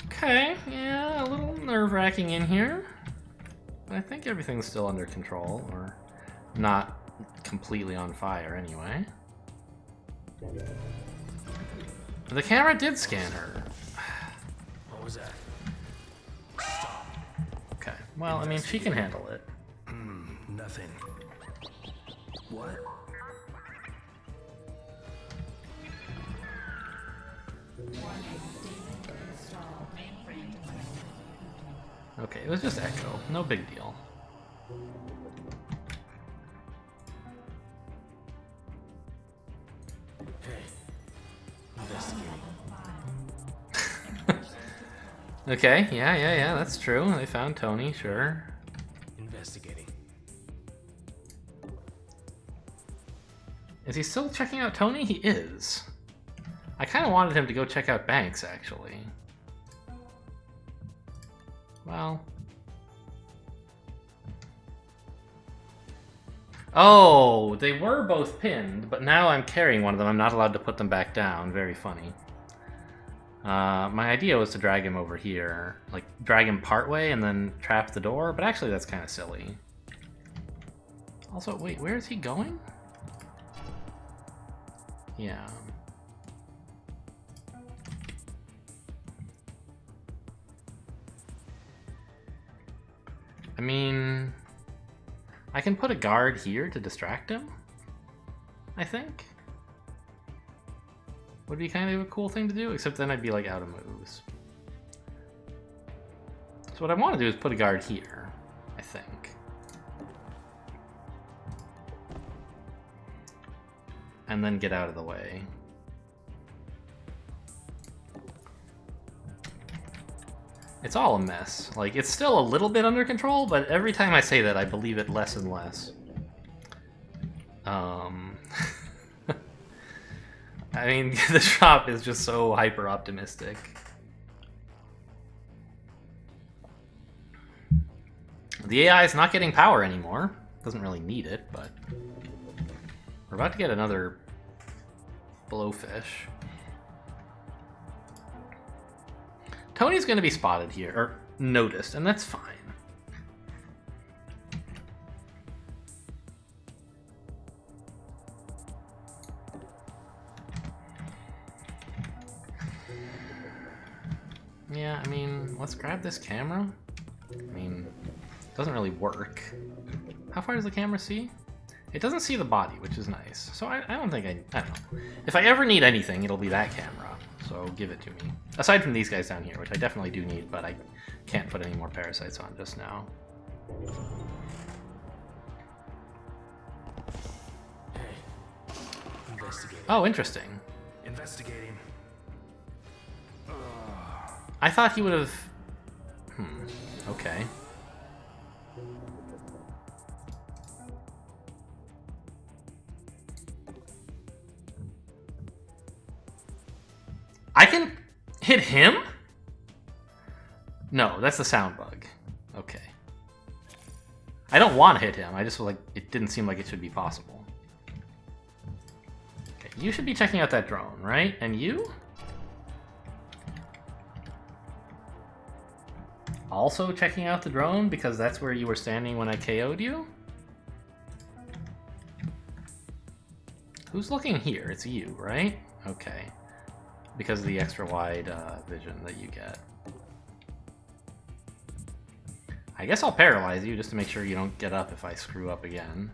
Okay, yeah, a little nerve-wracking in here. But I think everything's still under control, or not completely on fire anyway. The camera did scan her. What was that? Okay, well, I mean, she can handle it. Nothing. What? Okay, it was just echo. No big deal. Hey. Investigating. Okay, yeah, that's true. They found Tony, sure. Investigating. Is he still checking out Tony? He is. I kind of wanted him to go check out Banks, actually. Well. Oh, they were both pinned, but now I'm carrying one of them. I'm not allowed to put them back down. Very funny. My idea was to drag him over here. Like, drag him partway and then trap the door, but actually that's kind of silly. Also, wait, where is he going? Yeah. I mean, I can put a guard here to distract him, I think. Would be kind of a cool thing to do, except then I'd be like out of moves. So what I want to do is put a guard here, I think. And then get out of the way. It's all a mess. Like, it's still a little bit under control, but every time I say that, I believe it less and less. I mean, the shop is just so hyper-optimistic. The AI is not getting power anymore. Doesn't really need it, but... We're about to get another blowfish. Tony's going to be spotted here, or noticed, and that's fine. Yeah, I mean, let's grab this camera. I mean, it doesn't really work. How far does the camera see? It doesn't see the body, which is nice. So I don't think I don't know. If I ever need anything, it'll be that camera. So give it to me. Aside from these guys down here, which I definitely do need, but I can't put any more parasites on just now. Hey. Investigating. Oh, interesting. Investigating. I thought he would have... Okay. I can hit him? No, that's the sound bug. Okay. I don't want to hit him. I just was like, it didn't seem like it should be possible. Okay, you should be checking out that drone, right? And you? Also checking out the drone because that's where you were standing when I KO'd you? Who's looking here? It's you, right? Okay. Because of the extra wide vision that you get. I guess I'll paralyze you just to make sure you don't get up if I screw up again.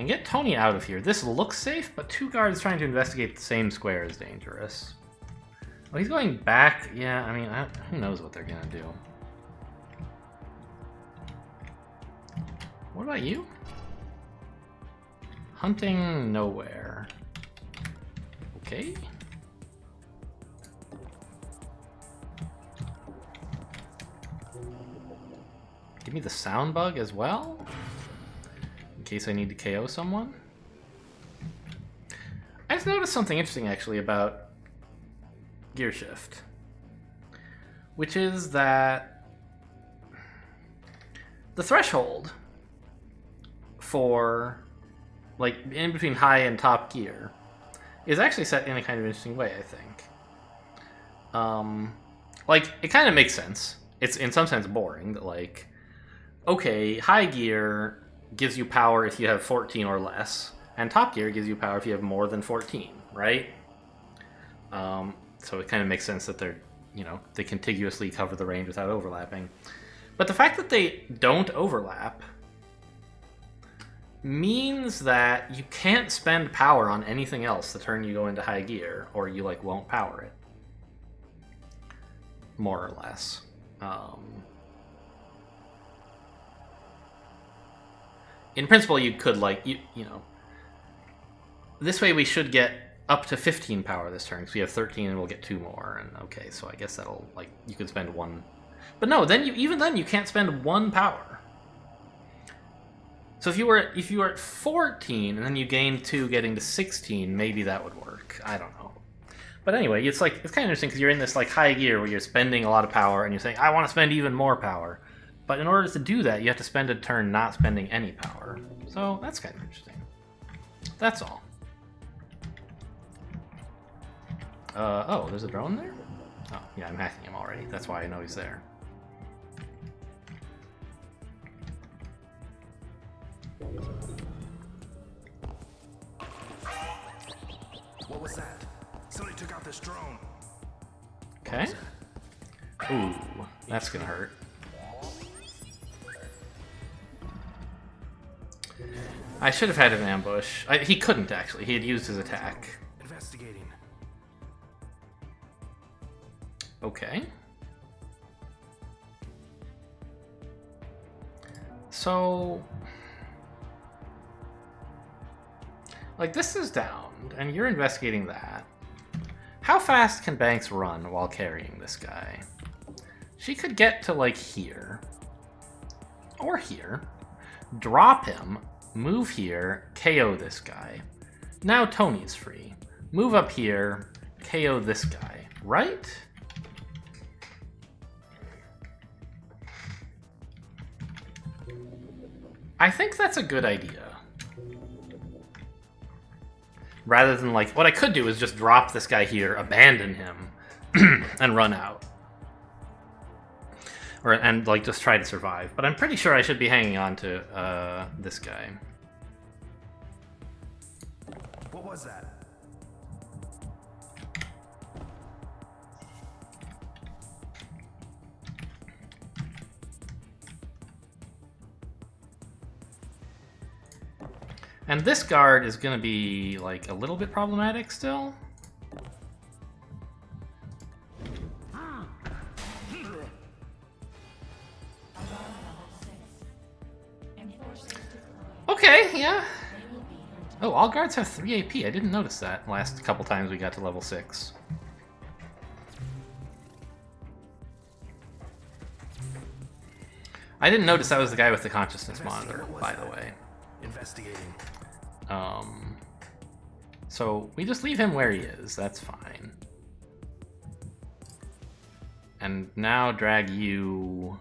And get Tony out of here. This looks safe, but 2 guards trying to investigate the same square is dangerous. Well, he's going back. Yeah, I mean, who knows what they're gonna do. What about you? Hunting nowhere. Okay. Give me the sound bug as well, in case I need to KO someone. I just noticed something interesting actually about Gear Shift, which is that the threshold for like in between high and top gear is actually set in a kind of interesting way, I think. Like, it kind of makes sense. It's in some sense boring that, like, okay, high gear gives you power if you have 14 or less, and top gear gives you power if you have more than 14, right? So it kind of makes sense that they're, you know, they contiguously cover the range without overlapping. But the fact that they don't overlap means that you can't spend power on anything else the turn you go into high gear, or you, like, won't power it. More or less. In principle, you could, like, you know, this way we should get up to 15 power this turn, because we have 13 and we'll get 2 more, and okay, so I guess that'll, like, you could spend 1. But no, then even then you can't spend 1 power. So if you were at 14 and then you gained 2 getting to 16, maybe that would work. I don't know. But anyway, it's kind of interesting because you're in this, like, high gear where you're spending a lot of power and you're saying, I want to spend even more power. But in order to do that, you have to spend a turn not spending any power. So that's kind of interesting. That's all. Oh, there's a drone there? Oh, yeah, I'm hacking him already. That's why I know he's there. What was that? Somebody took out this drone. Okay. Ooh, that's gonna hurt. I should have had an ambush. He couldn't, actually. He had used his attack. Investigating. Okay. So, like, this is downed, and you're investigating that. How fast can Banks run while carrying this guy? She could get to, like, here. Or here. Drop him, move here, KO this guy. Now Tony's free. Move up here, KO this guy. Right? I think that's a good idea. Rather than, like, what I could do is just drop this guy here, abandon him, and run out. And, like, just try to survive. But I'm pretty sure I should be hanging on to this guy. What was that? And this guard is going to be, like, a little bit problematic still. Okay, yeah. Oh, all guards have 3 AP. I didn't notice that last couple times we got to level 6. I didn't notice that was the guy with the consciousness monitor, by the way. Investigating. So we just leave him where he is. That's fine. And now drag you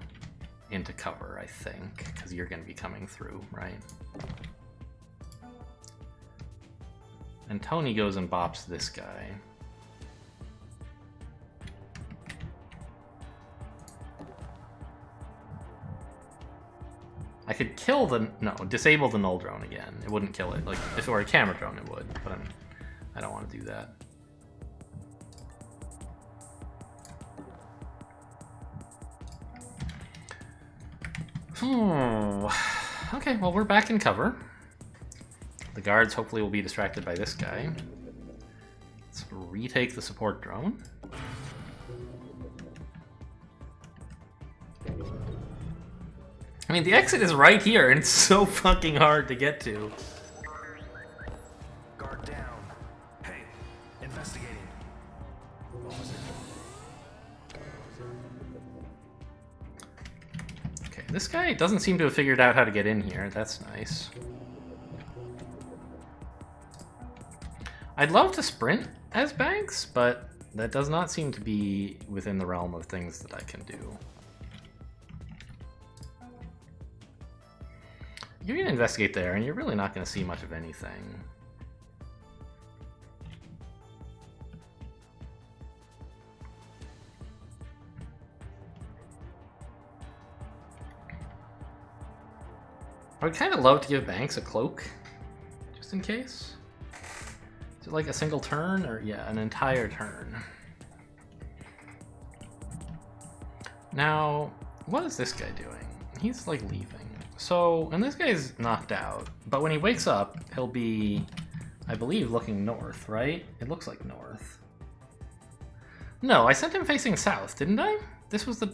into cover, I think, because you're going to be coming through, right? And Tony goes and bops this guy. I could kill disable the null drone again. It wouldn't kill it. Like, if it were a camera drone, it would, but I don't want to do that. Okay, well, we're back in cover. The guards hopefully will be distracted by this guy. Let's retake the support drone. I mean, the exit is right here, and it's so fucking hard to get to. Guard down. Hey, investigating. What was it? Okay, this guy doesn't seem to have figured out how to get in here. That's nice. I'd love to sprint as Banks, but that does not seem to be within the realm of things that I can do. You're going to investigate there, and you're really not going to see much of anything. I would kind of love to give Banks a cloak, just in case. Is it like a single turn, or yeah, an entire turn? Now, what is this guy doing? He's like leaving. So, and this guy's knocked out, but when he wakes up, he'll be, I believe, looking north, right? It looks like north. No, I sent him facing south, didn't I? This was the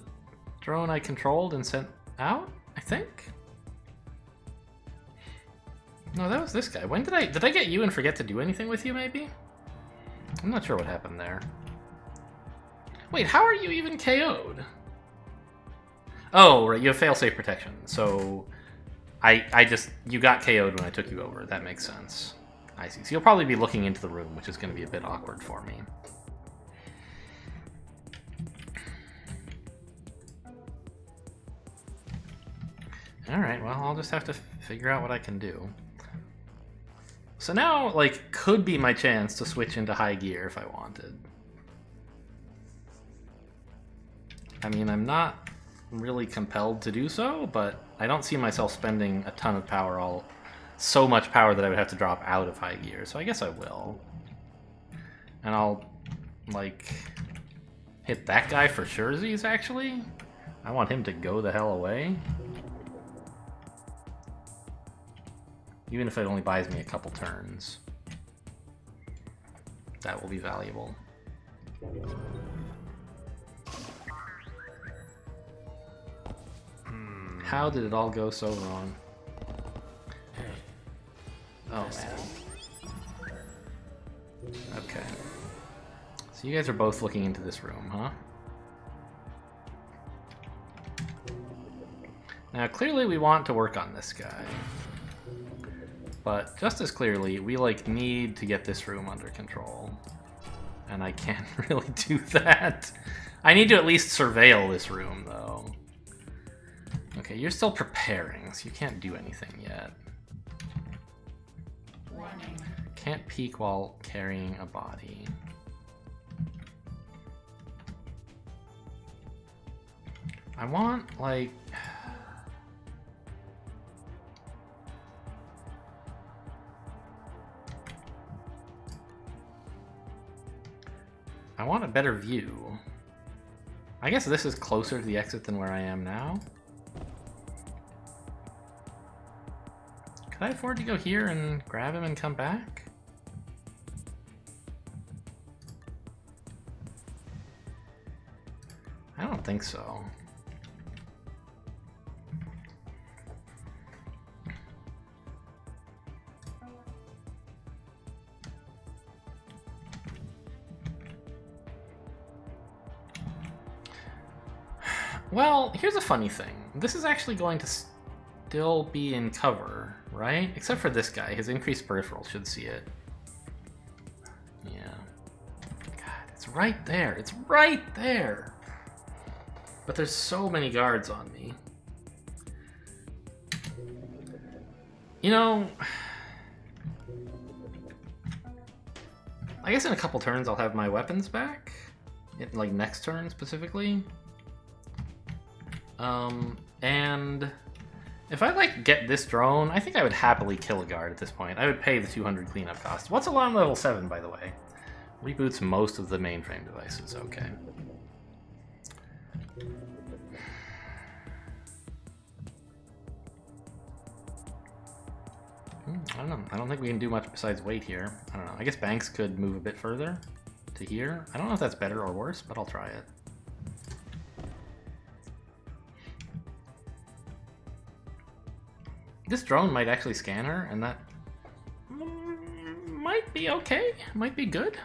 drone I controlled and sent out, I think? No, that was this guy. When did I get you and forget to do anything with you, maybe? I'm not sure what happened there. Wait, how are you even KO'd? Oh, right, you have failsafe protection, so you got KO'd when I took you over. That makes sense. I see. So you'll probably be looking into the room, which is going to be a bit awkward for me. Alright, well, I'll just have to figure out what I can do. So now, like, could be my chance to switch into high gear if I wanted. I mean, I'm not really compelled to do so, but I don't see myself spending a ton of power, so much power that I would have to drop out of high gear, so I guess I will. And I'll, like, hit that guy for surezies, actually. I want him to go the hell away. Even if it only buys me a couple turns. That will be valuable. How did it all go so wrong? Oh, man. Okay. So you guys are both looking into this room, huh? Now, clearly we want to work on this guy. But just as clearly, we, like, need to get this room under control. And I can't really do that. I need to at least surveil this room, though. Okay, you're still preparing, so you can't do anything yet. Can't peek while carrying a body. I want, like... I want a better view. I guess this is closer to the exit than where I am now. Could I afford to go here and grab him and come back? I don't think so. Well, here's a funny thing. This is actually going to still be in cover, right? Except for this guy. His increased peripheral should see it. Yeah. God, it's right there. It's right there! But there's so many guards on me. You know... I guess in a couple turns I'll have my weapons back. Like, next turn, specifically. And if I, like, get this drone, I think I would happily kill a guard at this point. I would pay the 200 cleanup cost. What's alarm level 7, by the way? Reboots most of the mainframe devices, okay. I don't know. I don't think we can do much besides wait here. I don't know. I guess Banks could move a bit further to here. I don't know if that's better or worse, but I'll try it. This drone might actually scan her, and that might be okay. Might be good.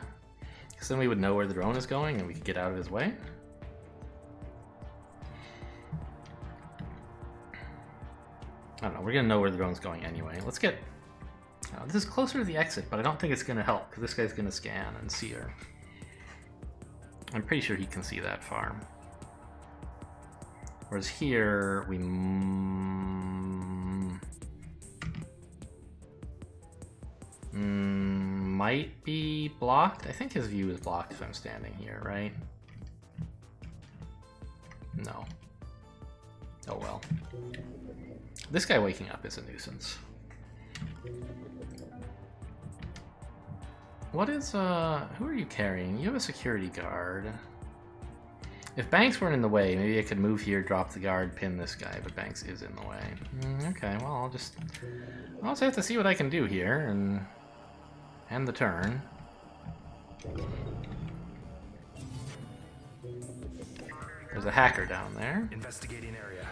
Because then we would know where the drone is going, and we could get out of his way. I don't know. We're going to know where the drone's going anyway. Let's get... this is closer to the exit, but I don't think it's going to help, because this guy's going to scan and see her. I'm pretty sure he can see that far. Whereas here, we... might be blocked. I think his view is blocked if I'm standing here, right? No. Oh well. This guy waking up is a nuisance. What is, who are you carrying? You have a security guard. If Banks weren't in the way, maybe I could move here, drop the guard, pin this guy, but Banks is in the way. Okay, well, I'll just have to see what I can do here, and end the turn. There's a hacker down there. Investigating area.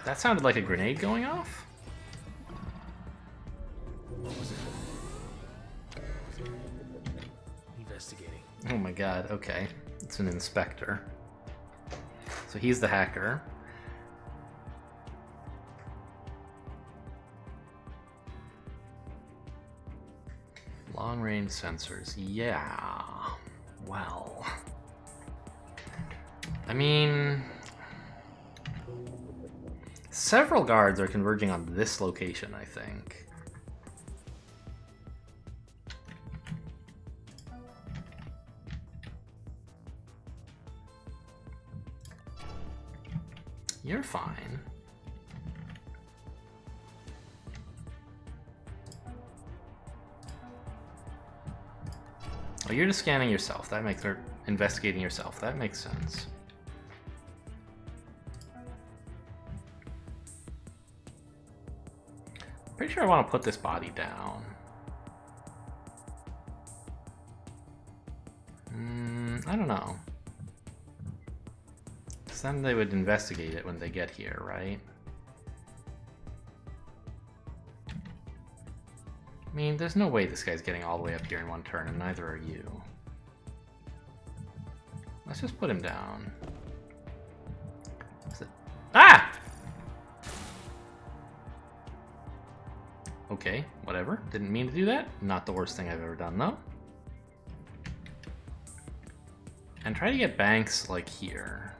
That sounded like a grenade going off. What was it? Investigating. Oh my god, okay. It's an inspector. So he's the hacker. Long range sensors. Yeah. Well. I mean... several guards are converging on this location, I think. You're fine. Oh, you're just scanning yourself. That makes her investigating yourself. That makes sense. Pretty sure I want to put this body down. I don't know. Because then they would investigate it when they get here, right? I mean, there's no way this guy's getting all the way up here in one turn, and neither are you. Let's just put him down. Ah! Okay, whatever. Didn't mean to do that. Not the worst thing I've ever done, though. And try to get Banks, like, here.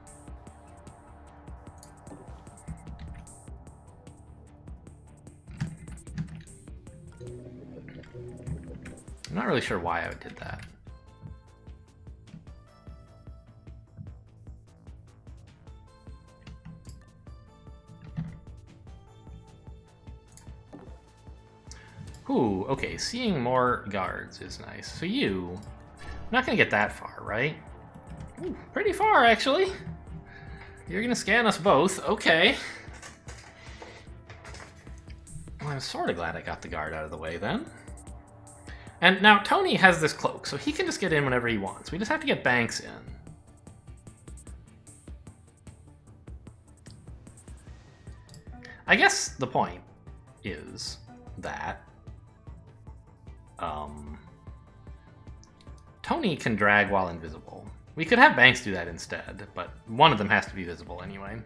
I'm not really sure why I did that. Ooh, okay, seeing more guards is nice. So I'm not gonna get that far, right? Ooh, pretty far, actually. You're gonna scan us both, okay. Well, I'm sort of glad I got the guard out of the way then. And now Tony has this cloak, so he can just get in whenever he wants. We just have to get Banks in. I guess the point is that Tony can drag while invisible. We could have Banks do that instead, but one of them has to be visible anyway.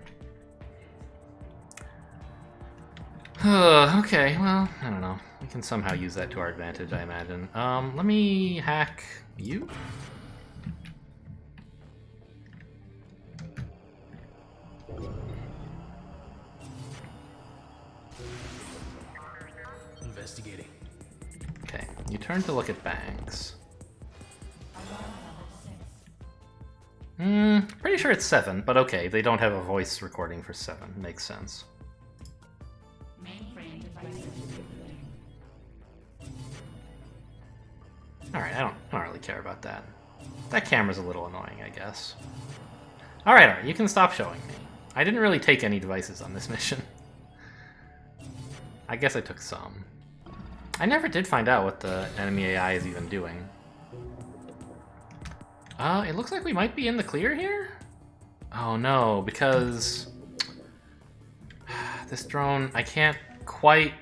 Okay, well, I don't know. We can somehow use that to our advantage, I imagine. Let me hack you. Investigating. Okay, you turn to look at Banks. Pretty sure it's 7, but okay, they don't have a voice recording for 7. Makes sense. Alright, I don't really care about that. That camera's a little annoying, I guess. Alright, you can stop showing me. I didn't really take any devices on this mission. I guess I took some. I never did find out what the enemy AI is even doing. It looks like we might be in the clear here? Oh no, because... this drone, I can't quite...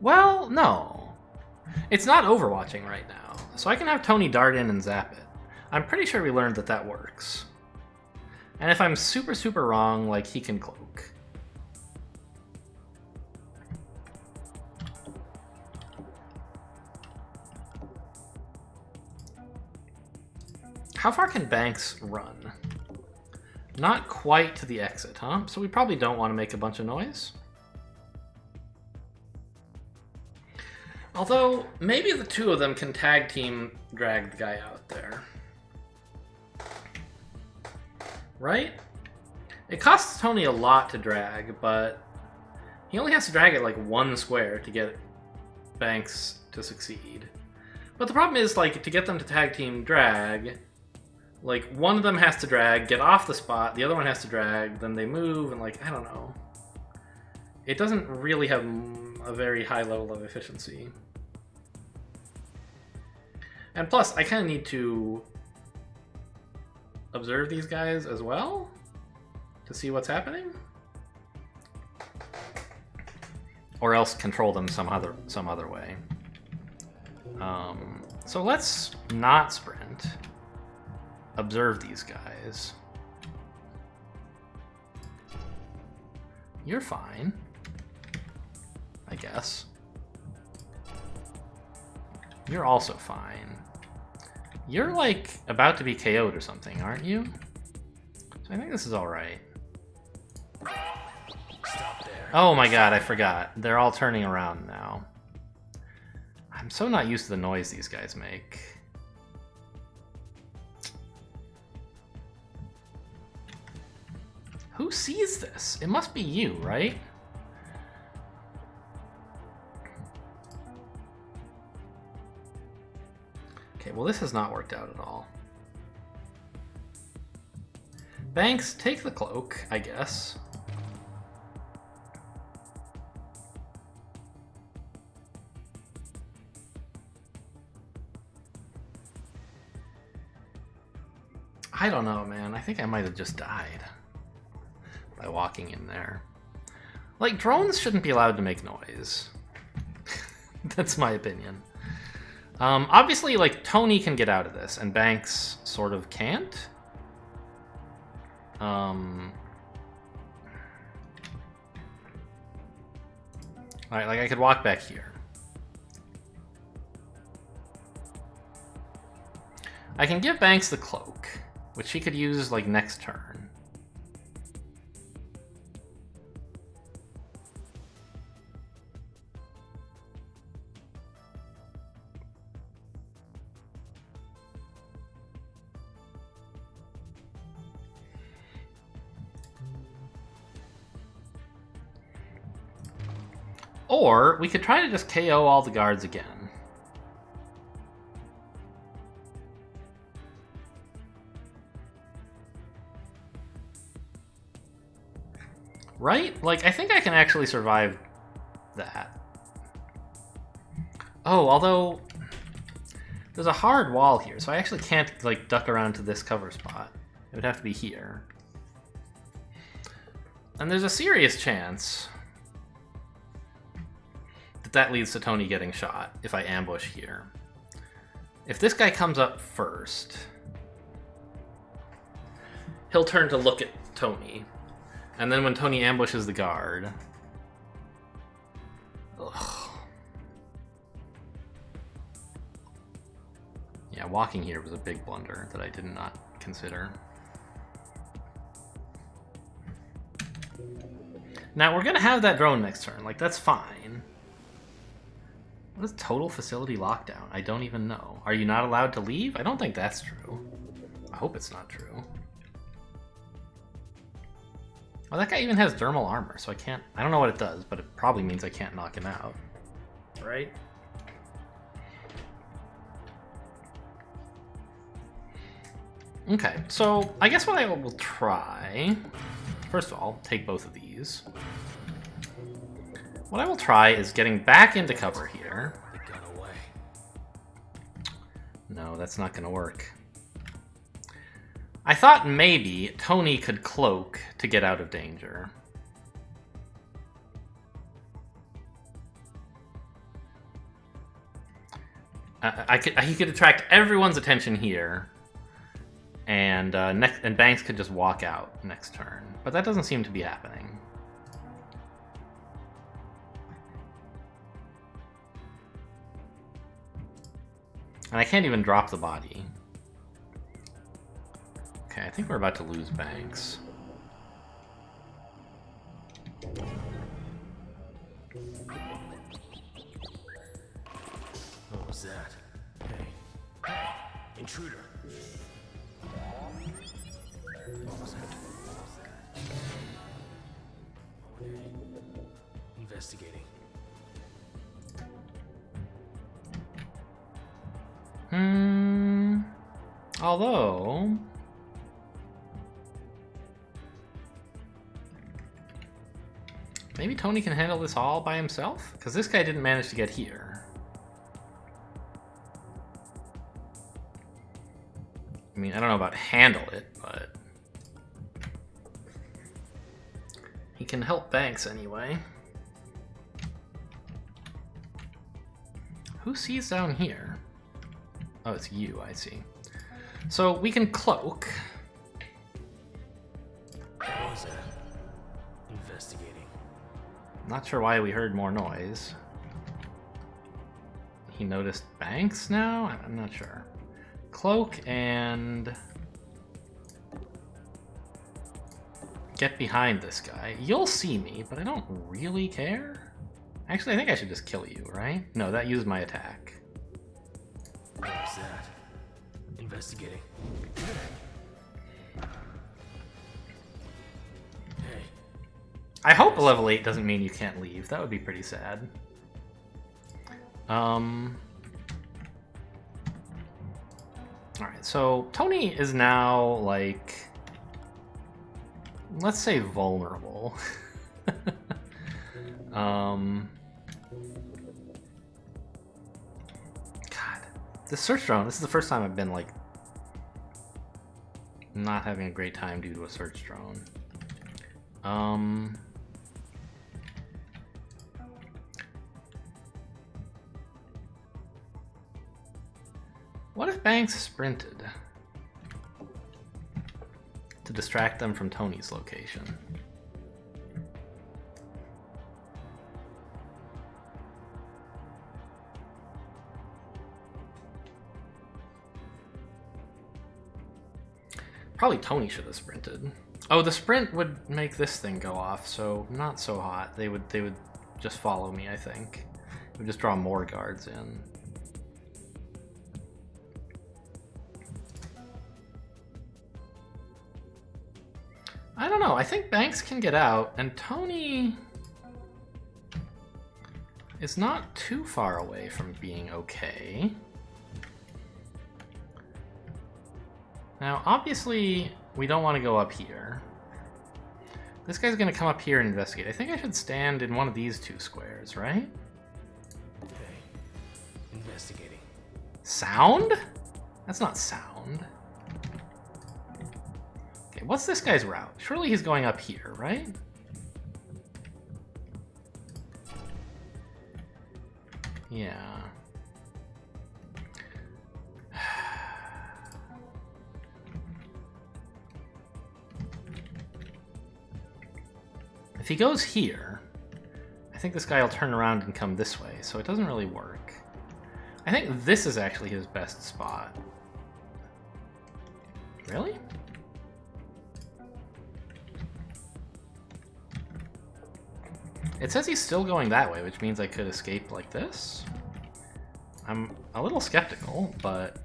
Well, no. It's not overwatching right now, so I can have Tony dart in and zap it. I'm pretty sure we learned that that works. And if I'm super, super wrong, like, he can cloak. How far can Banks run? Not quite to the exit, huh? So we probably don't want to make a bunch of noise. Although, maybe the two of them can tag team drag the guy out there. Right? It costs Tony a lot to drag, but he only has to drag it like one square to get Banks to succeed. But the problem is, like, to get them to tag team drag, like, one of them has to drag, get off the spot, the other one has to drag, then they move, and, like, I don't know. It doesn't really have a very high level of efficiency. And plus, I kind of need to observe these guys as well to see what's happening. Or else control them some other way. So let's not sprint. Observe these guys. You're fine, I guess. You're also fine. You're, like, about to be KO'd or something, aren't you? So I think this is alright. Oh my god, I forgot. They're all turning around now. I'm so not used to the noise these guys make. Who sees this? It must be you, right? Okay, well, this has not worked out at all. Banks, take the cloak, I guess. I don't know, man. I think I might have just died by walking in there. Like, drones shouldn't be allowed to make noise. That's my opinion. Obviously, like, Tony can get out of this, and Banks sort of can't. Alright, like, I could walk back here. I can give Banks the cloak, which he could use, like, next turn. Or we could try to just KO all the guards again. Right? Like, I think I can actually survive that. Oh, although there's a hard wall here, so I actually can't, like, duck around to this cover spot. It would have to be here. And there's a serious chance that leads to Tony getting shot if I ambush here. If this guy comes up first, he'll turn to look at Tony. And then when Tony ambushes the guard... Ugh. Yeah, walking here was a big blunder that I did not consider. Now, we're gonna have that drone next turn. Like, that's fine. What is total facility lockdown? I don't even know. Are you not allowed to leave? I don't think that's true. I hope it's not true. Well, that guy even has dermal armor, so I can't... I don't know what it does, but it probably means I can't knock him out. Right? Okay, so I guess what I will try... First of all, take both of these. What I will try is getting back into cover here. It got away. No, that's not going to work. I thought maybe Tony could cloak to get out of danger. He could attract everyone's attention here, and Banks could just walk out next turn. But that doesn't seem to be happening. And I can't even drop the body. Okay, I think we're about to lose Banks. What was that? Hey. Hey! Intruder! What was that? Okay. Investigating. Although... maybe Tony can handle this all by himself? Because this guy didn't manage to get here. I mean, I don't know about handle it, but... he can help Banks anyway. Who sees down here? Oh, it's you, I see. So we can cloak. What was that? Investigating. Not sure why we heard more noise. He noticed Banks now? I'm not sure. Cloak and... get behind this guy. You'll see me, but I don't really care. Actually, I think I should just kill you, right? No, that used my attack. What was that? Investigating. Hey. I hope a level 8 doesn't mean you can't leave. That would be pretty sad. Alright, so Tony is now, like... let's say vulnerable. God, this search drone, this is the first time I've been, like, not having a great time due to a search drone. What if Banks sprinted to distract them from Tony's location? Probably Tony should have sprinted. Oh, the sprint would make this thing go off, so not so hot. They would just follow me, I think. It would just draw more guards in. I don't know. I think Banks can get out, and Tony is not too far away from being okay. Now, obviously, we don't want to go up here. This guy's going to come up here and investigate. I think I should stand in one of these two squares, right? Okay. Investigating. Sound? That's not sound. Okay, what's this guy's route? Surely he's going up here, right? Yeah. If he goes here, I think this guy will turn around and come this way, so it doesn't really work. I think this is actually his best spot. Really? It says he's still going that way, which means I could escape like this. I'm a little skeptical, but...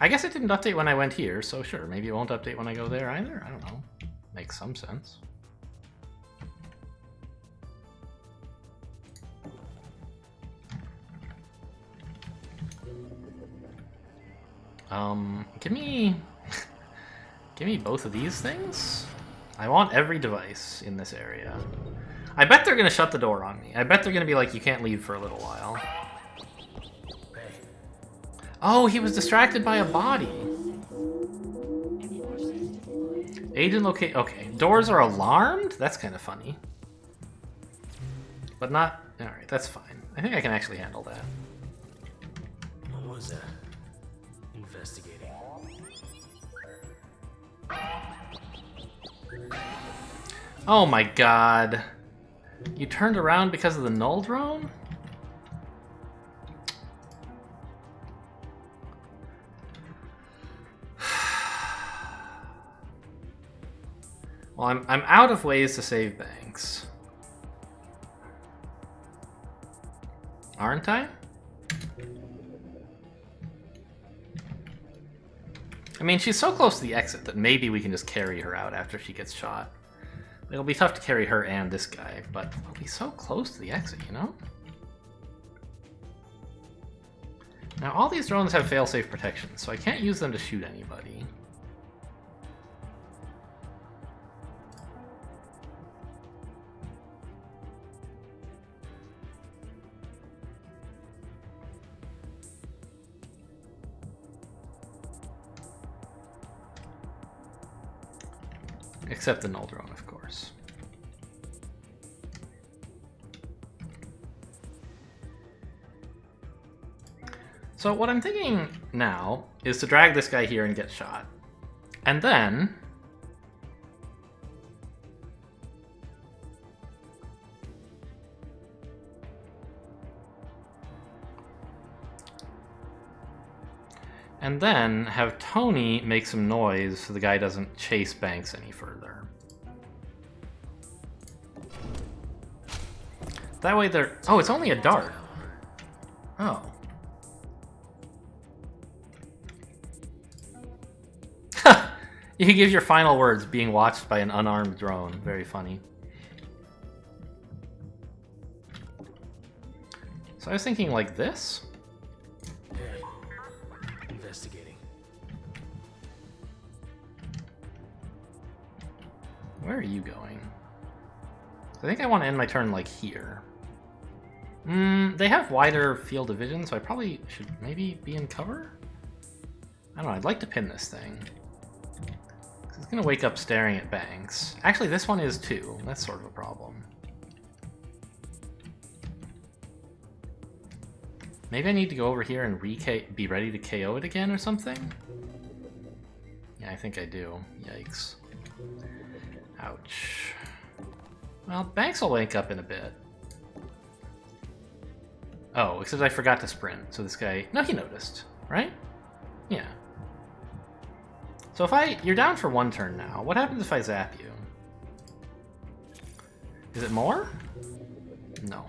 I guess it didn't update when I went here, so sure, maybe it won't update when I go there either. I don't know. Makes some sense. Give me... give me both of these things? I want every device in this area. I bet they're gonna shut the door on me. I bet they're gonna be like, you can't leave for a little while. Oh, he was distracted by a body. Agent locate... Okay, doors are alarmed? That's kind of funny. But not... Alright, that's fine. I think I can actually handle that. What was that? Investigating. Oh my god. You turned around because of the null drone? Well, I'm out of ways to save Banks. Aren't I? I mean, she's so close to the exit that maybe we can just carry her out after she gets shot. It'll be tough to carry her and this guy, but we'll be so close to the exit, you know? Now, all these drones have failsafe protection, so I can't use them to shoot anybody. Except the null drone, of course. So what I'm thinking now is to drag this guy here and get shot. And then... have Tony make some noise so the guy doesn't chase Banks any further. That way they're... Oh, it's only a dart. Oh. You give your final words being watched by an unarmed drone. Very funny. So I was thinking like this. Investigating. Where are you going? I think I want to end my turn like here. They have wider field of vision, so I probably should maybe be in cover? I don't know, I'd like to pin this thing. It's gonna wake up staring at Banks. Actually, this one is too. That's sort of a problem. Maybe I need to go over here and be ready to KO it again or something? Yeah, I think I do. Yikes. Ouch. Well, Banks will wake up in a bit. Oh, except I forgot to sprint, so this guy... No, he noticed, right? Yeah. So if you're down for one turn now. What happens if I zap you? Is it more? No.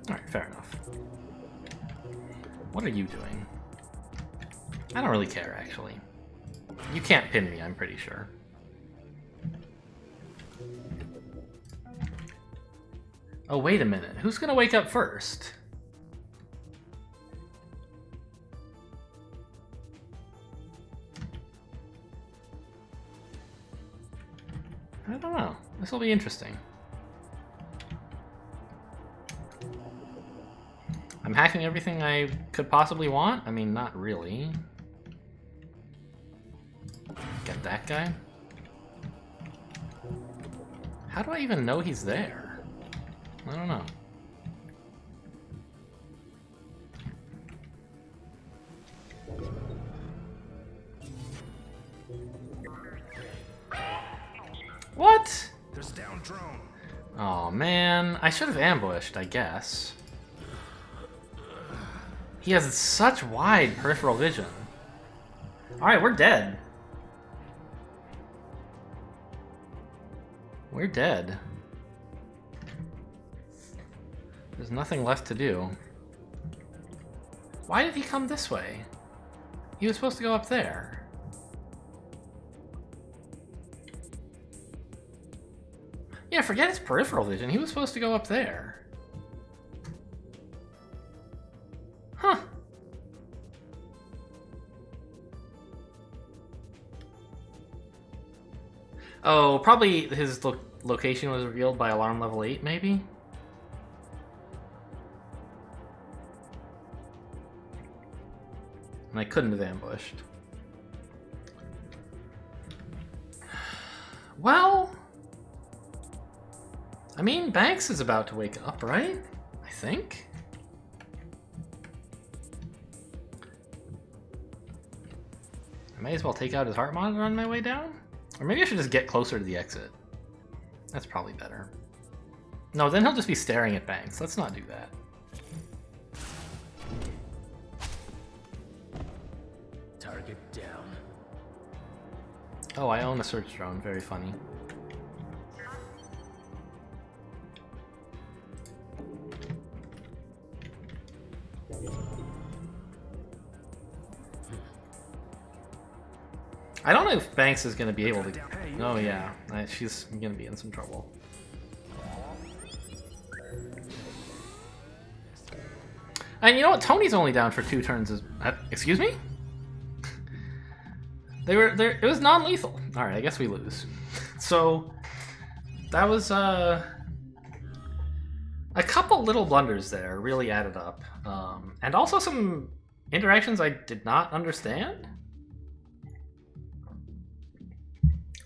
Alright, fair enough. What are you doing? I don't really care, actually. You can't pin me, I'm pretty sure. Oh, wait a minute. Who's gonna wake up first? I don't know. This will be interesting. I'm hacking everything I could possibly want? I mean, not really. Get that guy? How do I even know he's there? I don't know. What? There's down drone. Oh man, I should have ambushed, I guess. He has such wide peripheral vision. Alright, we're dead. We're dead. There's nothing left to do. Why did he come this way? He was supposed to go up there. Yeah, forget his peripheral vision. He was supposed to go up there. Huh. Oh, probably his location was revealed by alarm level 8, maybe? And I couldn't have ambushed. Well... I mean, Banks is about to wake up, right? I think? I may as well take out his heart monitor on my way down? Or maybe I should just get closer to the exit. That's probably better. No, then he'll just be staring at Banks. Let's not do that. Target down. Oh, I own a search drone. Very funny. I don't know if Banks is going to be able to... Oh yeah, she's going to be in some trouble. And you know what? Tony's only down for 2 turns. Excuse me? It was non-lethal. All right, I guess we lose. So that was a couple little blunders there. Really added up, and also some interactions I did not understand.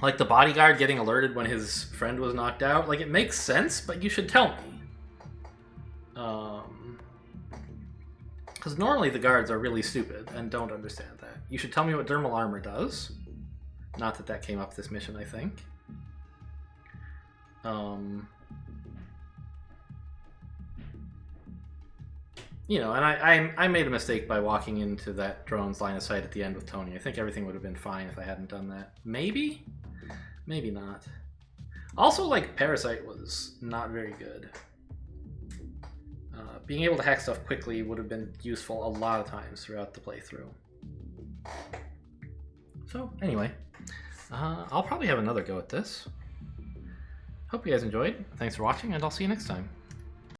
Like the bodyguard getting alerted when his friend was knocked out. Like, it makes sense, but you should tell me. Because normally the guards are really stupid and don't understand that. You should tell me what dermal armor does. Not that that came up this mission, I think. You know, and I made a mistake by walking into that drone's line of sight at the end with Tony. I think everything would have been fine if I hadn't done that. Maybe? Maybe not. Also, like, Parasite was not very good. Being able to hack stuff quickly would have been useful a lot of times throughout the playthrough. So, anyway. I'll probably have another go at this. Hope you guys enjoyed. Thanks for watching, and I'll see you next time.